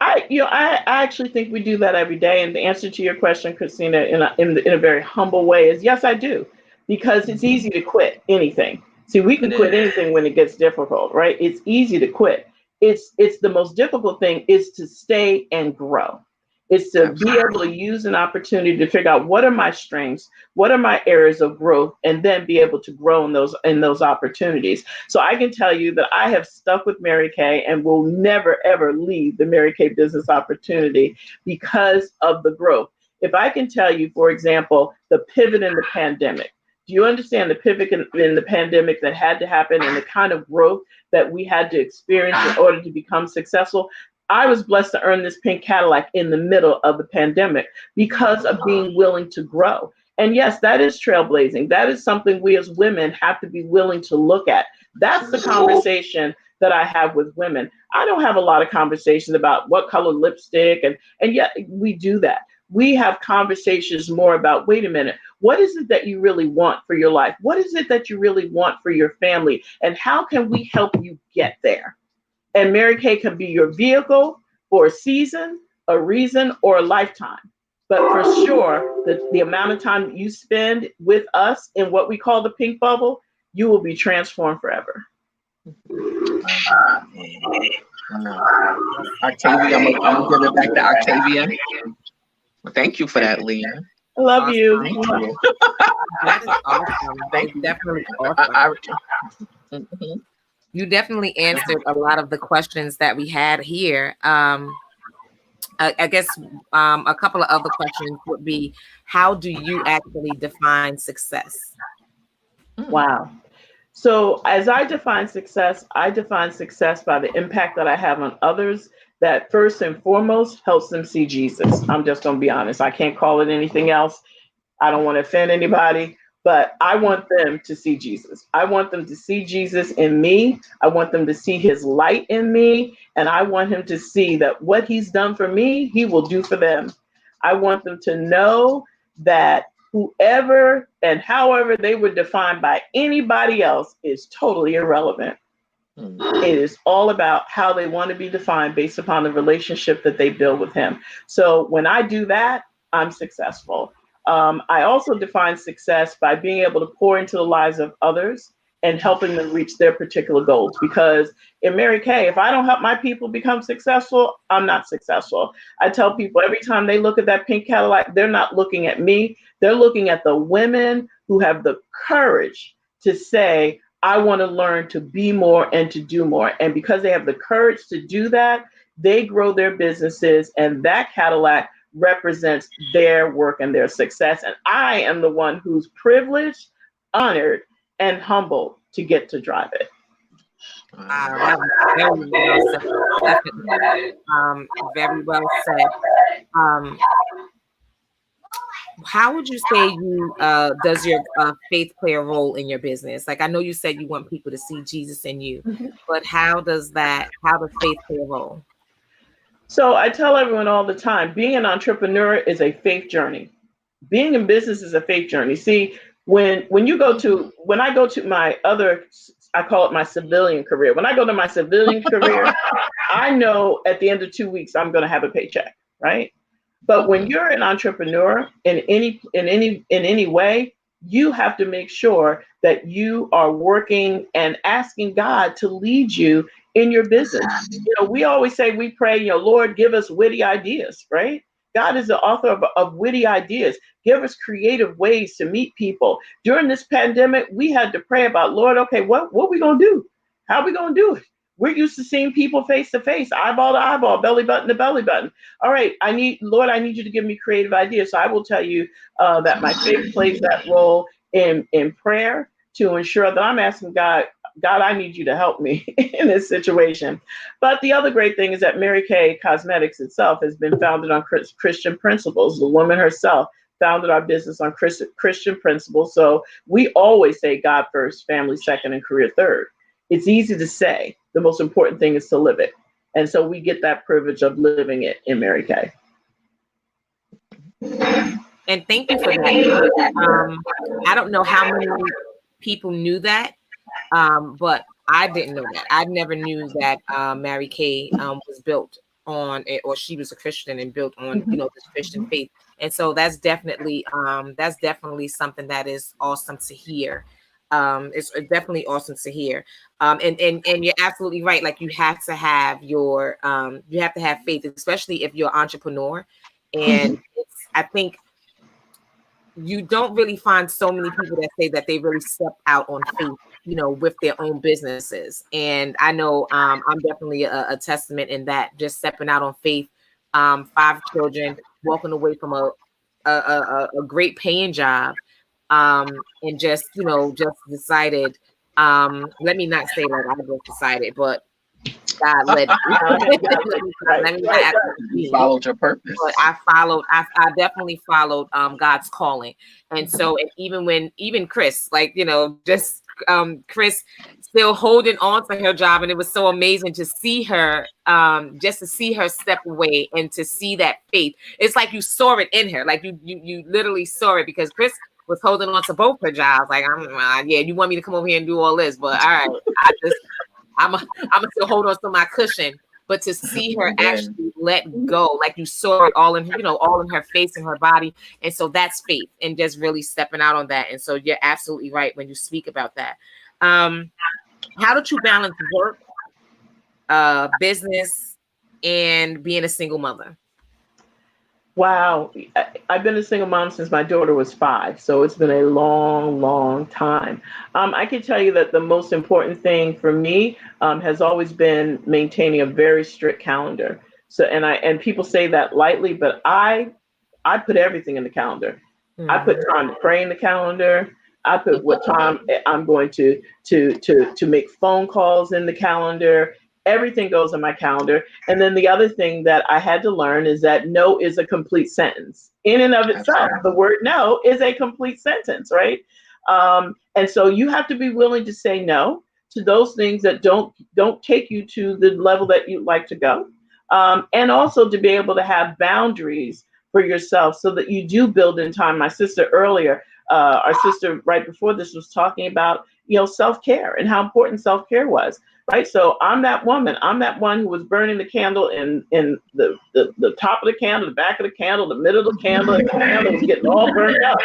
I actually think we do that every day. And the answer to your question, Christina, in a very humble way is yes, I do, because it's easy to quit anything. See, we can quit anything when it gets difficult, right? It's easy to quit. It's the most difficult thing is to stay and grow. It's to be able to use an opportunity to figure out what are my strengths, what are my areas of growth, and then be able to grow in those opportunities. So I can tell you that I have stuck with Mary Kay and will never, ever leave the Mary Kay business opportunity because of the growth. If I can tell you, for example, the pivot in the pandemic, do you understand the pivot in the pandemic that had to happen and the kind of growth that we had to experience in order to become successful? I was blessed to earn this pink Cadillac in the middle of the pandemic because of being willing to grow. And yes, that is trailblazing. That is something we as women have to be willing to look at. That's the conversation that I have with women. I don't have a lot of conversations about what color lipstick, and yet we do that. We have conversations more about, wait a minute, what is it that you really want for your life? What is it that you really want for your family? And how can we help you get there? And Mary Kay can be your vehicle, for a season, a reason, or a lifetime. But for sure, the amount of time that you spend with us in what we call the pink bubble, you will be transformed forever. Octavia, I'm gonna give it back to Octavia. Well, thank you for that, Leah. I love you. Thank you. That is awesome. Thank you. Definitely awesome. You definitely answered a lot of the questions that we had here. I guess a couple of other questions would be, how do you actually define success? Wow. So as I define success by the impact that I have on others that first and foremost helps them see Jesus. I'm just going to be honest. I can't call it anything else. I don't want to offend anybody, but I want them to see Jesus. I want them to see Jesus in me. I want them to see his light in me. And I want him to see that what he's done for me, he will do for them. I want them to know that whoever and however they were defined by anybody else is totally irrelevant. It is all about how they want to be defined based upon the relationship that they build with him. So when I do that, I'm successful. I also define success by being able to pour into the lives of others and helping them reach their particular goals. Because in Mary Kay, if I don't help my people become successful, I'm not successful. I tell people every time they look at that pink Cadillac, they're not looking at me. They're looking at the women who have the courage to say, I want to learn to be more and to do more. And because they have the courage to do that, they grow their businesses, and that Cadillac represents their work and their success. And I am the one who's privileged, honored, and humbled to get to drive it. That was very well said. Definitely. Very well said. How would you say does your faith play a role in your business? Like, I know you said you want people to see Jesus in you, but how does faith play a role? So I tell everyone all the time, being an entrepreneur is a faith journey. Being in business is a faith journey. See, when I go to my other, I call it my civilian career. When I go to my civilian career, I know at the end of 2 weeks, I'm going to have a paycheck, right? But when you're an entrepreneur in any way, you have to make sure that you are working and asking God to lead you in your business. You know, we always say, we pray, Lord, give us witty ideas, right? God is the author of witty ideas. Give us creative ways to meet people. During this pandemic, we had to pray about, Lord, okay, what are we going to do? How are we going to do it? We're used to seeing people face to face, eyeball to eyeball, belly button to belly button. All right, Lord, I need you to give me creative ideas. So I will tell you that my faith plays that role in prayer to ensure that I'm asking God, I need you to help me in this situation. But the other great thing is that Mary Kay Cosmetics itself has been founded on Christian principles. The woman herself founded our business on Christian principles. So we always say God first, family second, and career third. It's easy to say. The most important thing is to live it. And so we get that privilege of living it in Mary Kay. And thank you for that. I don't know how many people knew that, but I didn't know that. I never knew that Mary Kay was built on it, or she was a Christian and built on this Christian faith. And so that's definitely something that is awesome to hear. It's definitely awesome to hear. And you're absolutely right. Like, you have to have you have to have faith, especially if you're an entrepreneur. And I think you don't really find so many people that say that they really step out on faith, with their own businesses. And I know I'm definitely a testament in that, just stepping out on faith. 5 children, walking away from a great paying job. And just decided, let me not say like I just decided, but God led me. You followed your purpose. But I definitely followed God's calling. And so, and even Chris, Chris still holding on to her job, and it was so amazing to see her, just to see her step away and to see that faith. It's like you saw it in her, like you literally saw it, because Chris was holding on to both her jobs. Like, you want me to come over here and do all this, but all right, I'm gonna still hold on to my cushion. but to see her actually let go, like you saw it all in, you know, all in her face and her body. And so that's faith and just really stepping out on that. And so you're absolutely right when you speak about that. How did you balance work, business, and being a single mother? Wow. I've been a single mom since my daughter was 5. So it's been a long, long time. I can tell you that the most important thing for me has always been maintaining a very strict calendar. So, and people say that lightly, but I put everything in the calendar. Mm-hmm. I put time to pray in the calendar. I put what time I'm going to make phone calls in the calendar. Everything goes in my calendar. And then the other thing that I had to learn is that no is a complete sentence. In and of itself, the word no is a complete sentence, right? And so you have to be willing to say no to those things that don't take you to the level that you'd like to go. And also to be able to have boundaries for yourself so that you do build in time. My sister earlier, our sister right before this was talking about, you know, self-care and how important self-care was. Right. So I'm that woman. I'm that one who was burning the candle in the top of the candle, the back of the candle, the middle of the candle, and the candle was getting all burned up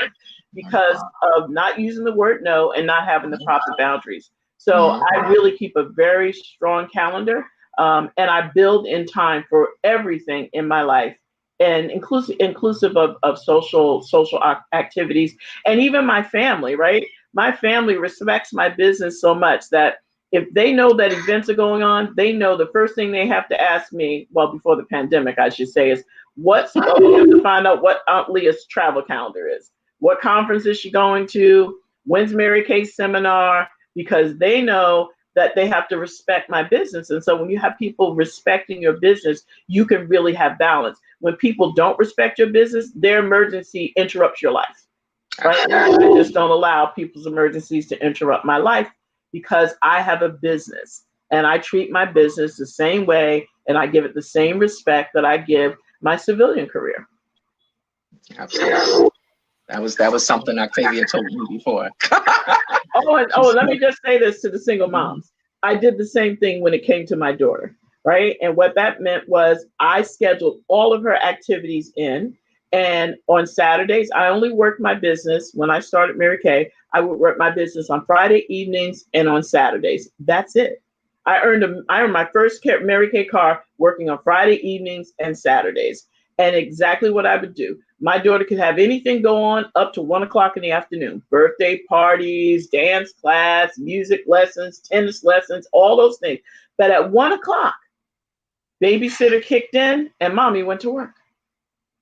because of not using the word no and not having the proper boundaries. So I really keep a very strong calendar, and I build in time for everything in my life, and inclusive of social activities, and even my family. Right. My family respects my business so much that if they know that events are going on, they know the first thing they have to ask me, well, before the pandemic, I should say, is we have to find out what Aunt Leah's travel calendar is. What conference is she going to? When's Mary Kay's seminar? Because they know that they have to respect my business. And so when you have people respecting your business, you can really have balance. When people don't respect your business, their emergency interrupts your life. Right? I just don't allow people's emergencies to interrupt my life, because I have a business and I treat my business the same way and I give it the same respect that I give my civilian career. Absolutely. That was something Octavia told me before. Let me just say this to the single moms. I did the same thing when it came to my daughter, right? And what that meant was I scheduled all of her activities in. And on Saturdays, I only worked my business. When I started Mary Kay, I would work my business on Friday evenings and on Saturdays. That's it. I earned my first Mary Kay car working on Friday evenings and Saturdays. And exactly what I would do. My daughter could have anything go on up to 1 o'clock in the afternoon. Birthday parties, dance class, music lessons, tennis lessons, all those things. But at 1 o'clock, babysitter kicked in and mommy went to work.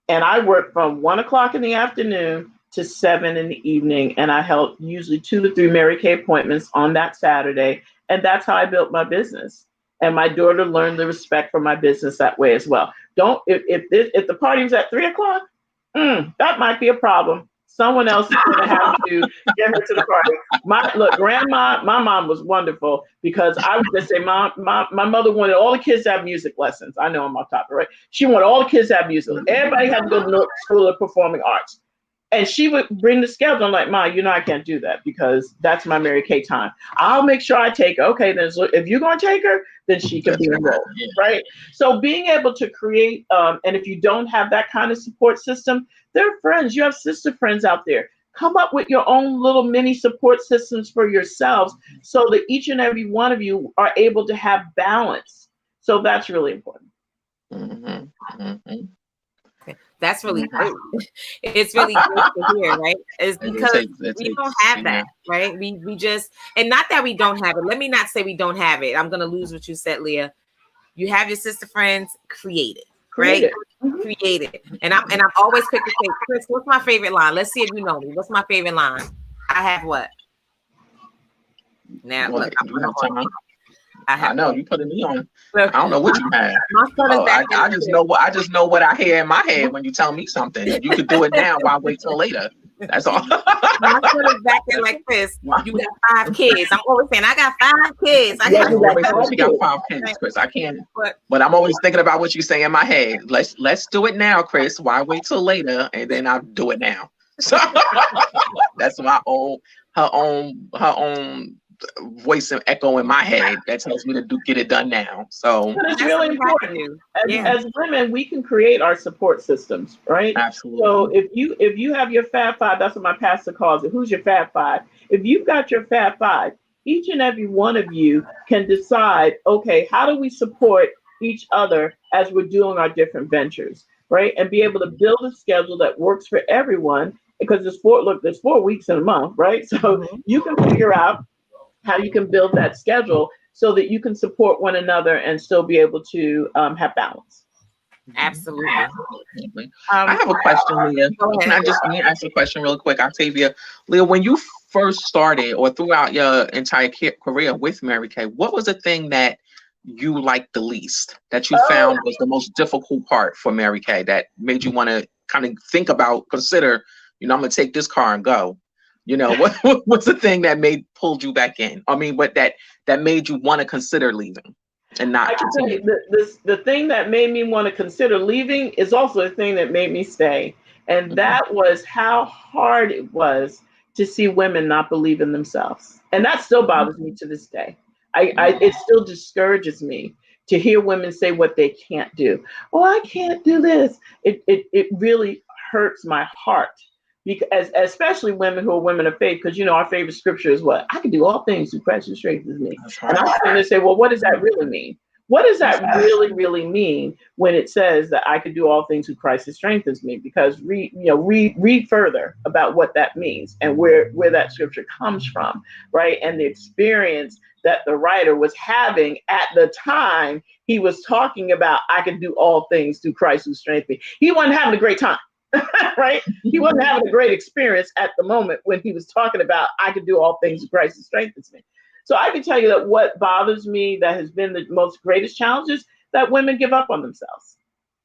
And I worked from 1 o'clock in the afternoon to 7 in the evening. And I held usually 2 to 3 Mary Kay appointments on that Saturday. And that's how I built my business. And my daughter learned the respect for my business that way as well. If the party was at 3 o'clock, that might be a problem. Someone else is going to have to get her to the party. Grandma, my mom was wonderful, because I would just say, my mother wanted all the kids to have music lessons. I know I'm off topic, right? She wanted all the kids to have music. Everybody had to go to the School of Performing Arts. And she would bring the schedule. I'm like, Ma, I can't do that, because that's my Mary Kay time. I'll make sure I take her. Okay, then if you're going to take her, then she can be enrolled, right? So being able to create, and if you don't have that kind of support system, there are friends. You have sister friends out there. Come up with your own little mini support systems for yourselves, so that each and every one of you are able to have balance. So that's really important. Mm-hmm. Mm-hmm. That's really great. It's really great to hear, right? It's because we don't have that, right? We just, and not that we don't have it. Let me not say we don't have it. I'm gonna lose what you said, Leah. You have your sister friends, create it, right? Create it. And I'm always quick to say, Chris, what's my favorite line? Let's see if you know me. What's my favorite line? I have what? Now look, I know you putting me on. I don't know what you have. I just know what I hear in my head when you tell me something. You could do it now. Why wait till later? That's all. My son is back there like this. You got 5 kids. I'm always saying I got 5 kids. She got 5 kids, Chris. I can't. But I'm always thinking about what you say in my head. Let's do it now, Chris. Why wait till later? And then I'll do it now. So that's her own voice and echo in my head that tells me to get it done now. So but it's really important. Yeah. As women, we can create our support systems, right? absolutely. So if you have your Fab Five, that's what my pastor calls it. Who's your Fab Five? If you've got your Fab Five, each and every one of you can decide, okay, how do we support each other as we're doing our different ventures, right? And be able to build a schedule that works for everyone, because there's 4 weeks in a month, right? So you can figure out how you can build that schedule so that you can support one another and still be able to have balance. Absolutely. I have a question, Leah. Can I just ask a question real quick, Octavia? Leah, when you first started or throughout your entire career with Mary Kay, what was the thing that you liked the least, that you found was the most difficult part for Mary Kay, that made you want to kind of consider, I'm going to take this car and go? What's the thing that pulled you back in? I mean, what that made you want to consider leaving and not continue? The thing that made me want to consider leaving is also the thing that made me stay. And that was how hard it was to see women not believe in themselves. And that still bothers me to this day. It still discourages me to hear women say what they can't do. Oh, I can't do this. It really hurts my heart. Because especially women who are women of faith, because our favorite scripture is what? I can do all things through Christ who strengthens me. And I'm trying to say, well, what does that really mean? What does that really mean when it says that I can do all things through Christ who strengthens me? Because read further about what that means and where that scripture comes from, right? And the experience that the writer was having at the time he was talking about, I can do all things through Christ who strengthens me. He wasn't having a great time. Right? He wasn't having a great experience at the moment when he was talking about, I can do all things through Christ who strengthens me. So I can tell you that what bothers me, that has been the most greatest challenge, is that women give up on themselves,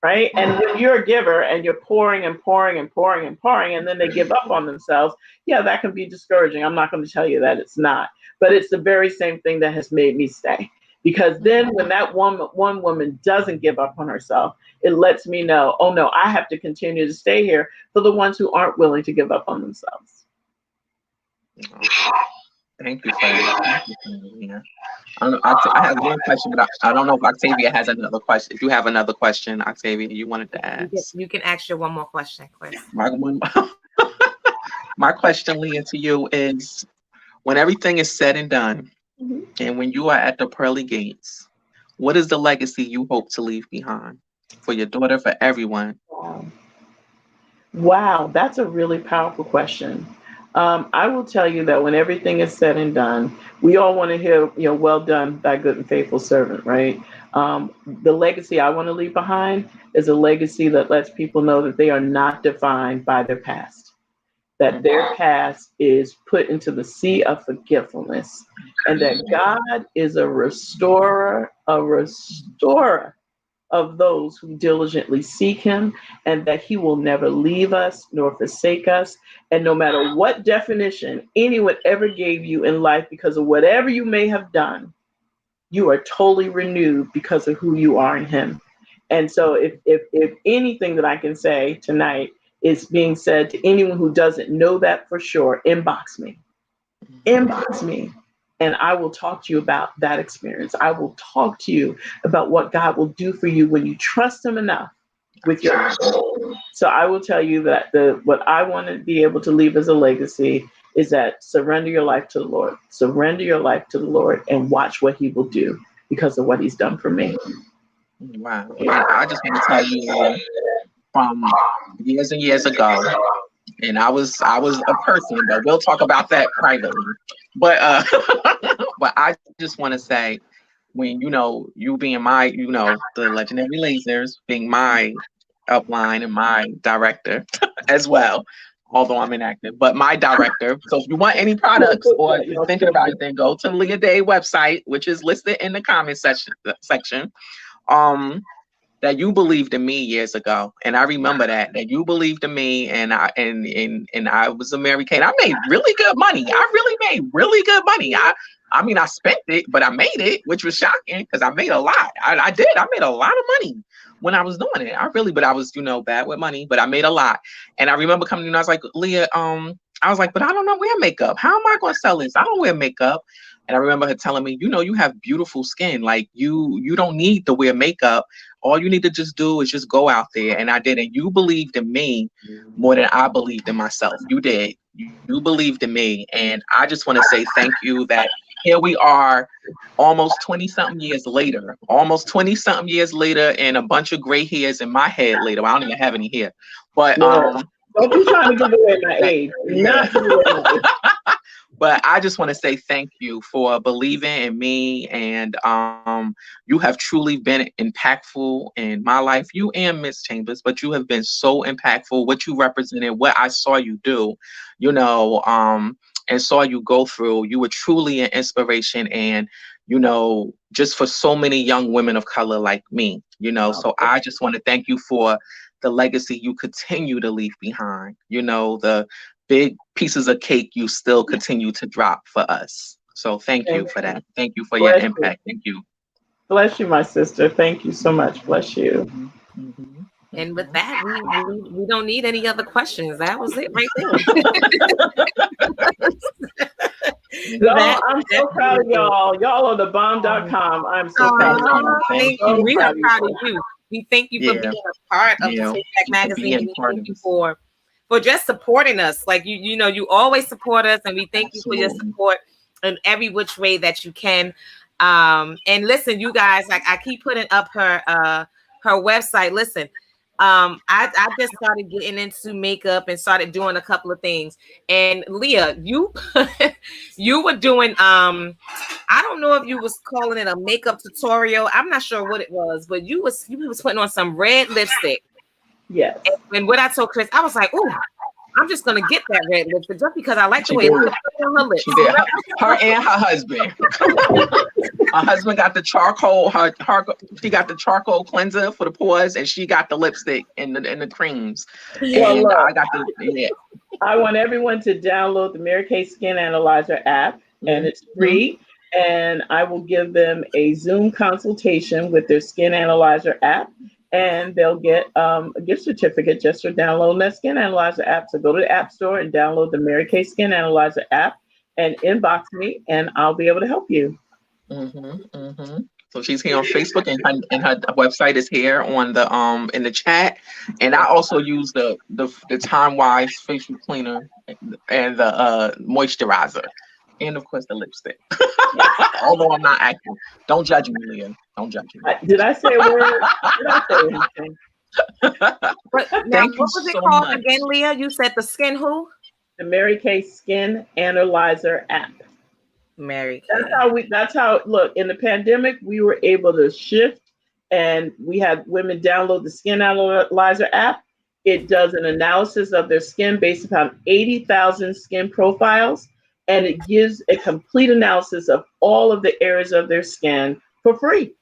right? And when you're a giver and you're pouring and pouring and pouring and pouring, and then they give up on themselves, yeah, that can be discouraging. I'm not going to tell you that it's not, but it's the very same thing that has made me stay. Because then when that one woman doesn't give up on herself, it lets me know, oh no, I have to continue to stay here for the ones who aren't willing to give up on themselves. Thank you for that. I have one question, but I don't know if Octavia has another question. If you have another question, Octavia, you wanted to ask. You can ask your one more question, Chris. My question, Leah, to you is, when everything is said and done, and when you are at the pearly gates, what is the legacy you hope to leave behind for your daughter, for everyone? Wow, that's a really powerful question. I will tell you that when everything is said and done, we all want to hear, well done, thy good and faithful servant, right? The legacy I want to leave behind is a legacy that lets people know that they are not defined by their past, that their past is put into the sea of forgetfulness, and that God is a restorer of those who diligently seek him, and that he will never leave us nor forsake us. And no matter what definition anyone ever gave you in life because of whatever you may have done, you are totally renewed because of who you are in him. And so if anything that I can say tonight is being said to anyone who doesn't know that for sure, inbox me, and I will talk to you about that experience. I will talk to you about what God will do for you when you trust him enough with your life. So I will tell you that what I want to be able to leave as a legacy is that surrender your life to the Lord. Surrender your life to the Lord and watch what he will do because of what he's done for me. Wow. I just want to tell you, from years and years ago, and I was a person, but we'll talk about that privately. But but I just want to say, when you being my, the Legendary Lasers being my upline and my director as well, although I'm inactive, but my director. So if you want any products or if you're thinking about anything, go to Leah Dade website, which is listed in the comment section. That you believed in me years ago, and I remember that you believed in me, and I was a Mary Kay. I made really good money. I really made really good money. I mean, I spent it, but I made it, which was shocking because I made a lot. I did. I made a lot of money when I was doing it. But I was, bad with money, but I made a lot. And I remember coming to you and I was like, Leah, I was like, but I don't know wear makeup. How am I going to sell this? I don't wear makeup. And I remember her telling me, you know, you have beautiful skin. Like you don't need to wear makeup. All you need to just do is just go out there. And I did. And you believed in me more than I believed in myself. You did. You believed in me. And I just want to say thank you that here we are almost 20 something years later, and a bunch of gray hairs in my head later. I don't even have any hair, but, don't be trying to give away my age. Not give away my age. But I just want to say thank you for believing in me, and you have truly been impactful in my life. You and Miss Chambers, but you have been so impactful. What you represented, what I saw you do, you know, and saw you go through. You were truly an inspiration, and you know, just for so many young women of color like me, you know. So I just want to thank you for the legacy you continue to leave behind. You know, the big pieces of cake you still continue to drop for us. So thank you for that. Thank you for your impact. Thank you. Bless you, my sister. Thank you so much. Bless you. And with that, we don't need any other questions. That was it right there. Y'all, I'm so proud of y'all. Y'all are the bomb.com. I'm so proud of you. Thank you. We are proud of you. We thank you for being a part of the Take Back Magazine. We thank you for just supporting us. Like you know, you always support us, and we thank you for your support in every which way that you can. And listen, you guys, like I keep putting up her website. Listen, I just started getting into makeup and started doing a couple of things. And Leah, you you were doing I don't know if you was calling it a makeup tutorial. I'm not sure what it was, but you was putting on some red lipstick. Yes. And what I told Chris, I was like, "Ooh, I'm just gonna get that red lipstick just because I like the way it looks on her lips." She did. Her and her husband. Her husband got the charcoal. She got the charcoal cleanser for the pores, and she got the lipstick and the creams. Well, and I got the I want everyone to download the Mary Kay Skin Analyzer app, and it's free. And I will give them a Zoom consultation with their Skin Analyzer app. And they'll get a gift certificate just for downloading that Skin Analyzer app. So go to the App Store and download the Mary Kay Skin Analyzer app and inbox me, and I'll be able to help you. So she's here on Facebook, and her website is here on the in the chat. And I also use the Time Wise facial cleaner and the moisturizer, and of course the lipstick. Although I'm not active, don't judge me, Leah. Don't judge me. Did I say a word? Did I say anything? But now, what was it called again, Leah? You said the skin who? The Mary Kay Skin Analyzer app. Mary Kay. That's how look, in the pandemic, we were able to shift, and we had women download the Skin Analyzer app. It does an analysis of their skin based upon 80,000 skin profiles, and it gives a complete analysis of all of the areas of their skin for free.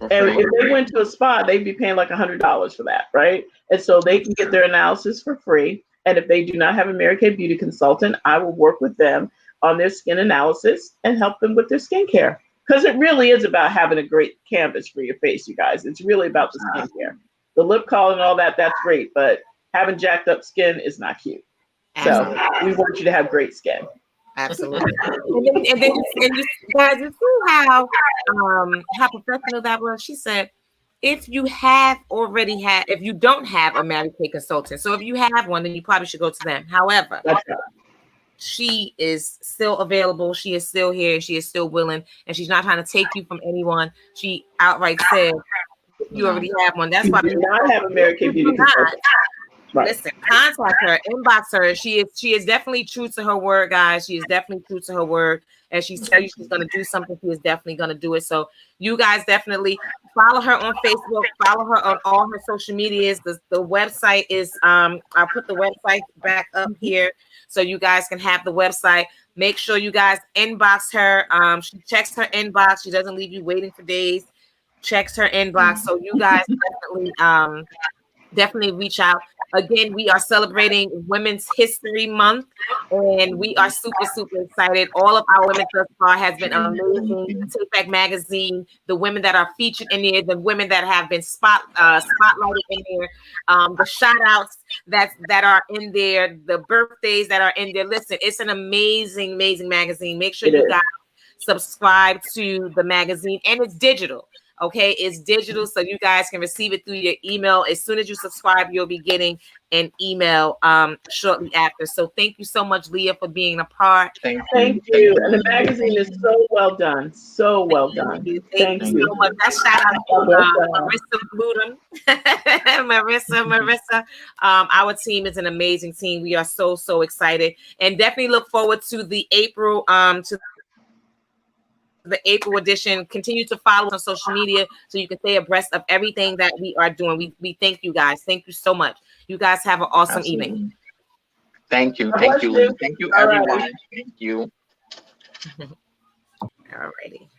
And if they went to a spa, they'd be paying like $100 for that, right? And so they can get their analysis for free. And if they do not have a Mary Kay beauty consultant, I will work with them on their skin analysis and help them with their skincare. Because it really is about having a great canvas for your face, you guys. It's really about the skincare. The lip color and all that, that's great. But having jacked up skin is not cute. So we want you to have great skin. Absolutely. and then you guys, you see how professional that was. She said, if you don't have a Mary Kay consultant, so if you have one, then you probably should go to them. However, she is still available. She is still here. She is still willing, and she's not trying to take you from anyone. She outright said, you already have one. That's why you do not have a Mary Kay beauty consultant. Right. Listen, contact her, inbox her. She is definitely true to her word, guys. She is definitely true to her word. And she tells you she's going to do something, she is definitely going to do it. So you guys definitely follow her on Facebook, follow her on all her social medias. The website is, I'll put the website back up here so you guys can have the website. Make sure you guys inbox her. She checks her inbox. She doesn't leave you waiting for days. Checks her inbox. So you guys definitely reach out. Again, we are celebrating Women's History Month, and we are super, super excited. All of our women thus far has been amazing. Take Back Magazine, the women that are featured in there, the women that have been spotlighted in there, the shout outs that are in there, the birthdays that are in there. Listen, it's an amazing, amazing magazine. Make sure you guys subscribe to the magazine, and it's digital. Okay, it's digital, so you guys can receive it through your email. As soon as you subscribe, you'll be getting an email shortly after. So thank you so much, Leah, for being a part. Thank you. And the magazine is so well done. So well done. Thank you so much. That shout out to Marissa Bludum. Marissa. Our team is an amazing team. We are so excited, and definitely look forward to the April edition. Continue to follow us on social media so you can stay abreast of everything that we are doing. We thank you guys. Thank you so much. You guys have an awesome evening. Thank you. Thank you, Lee. Thank you, everyone. Thank you. All righty.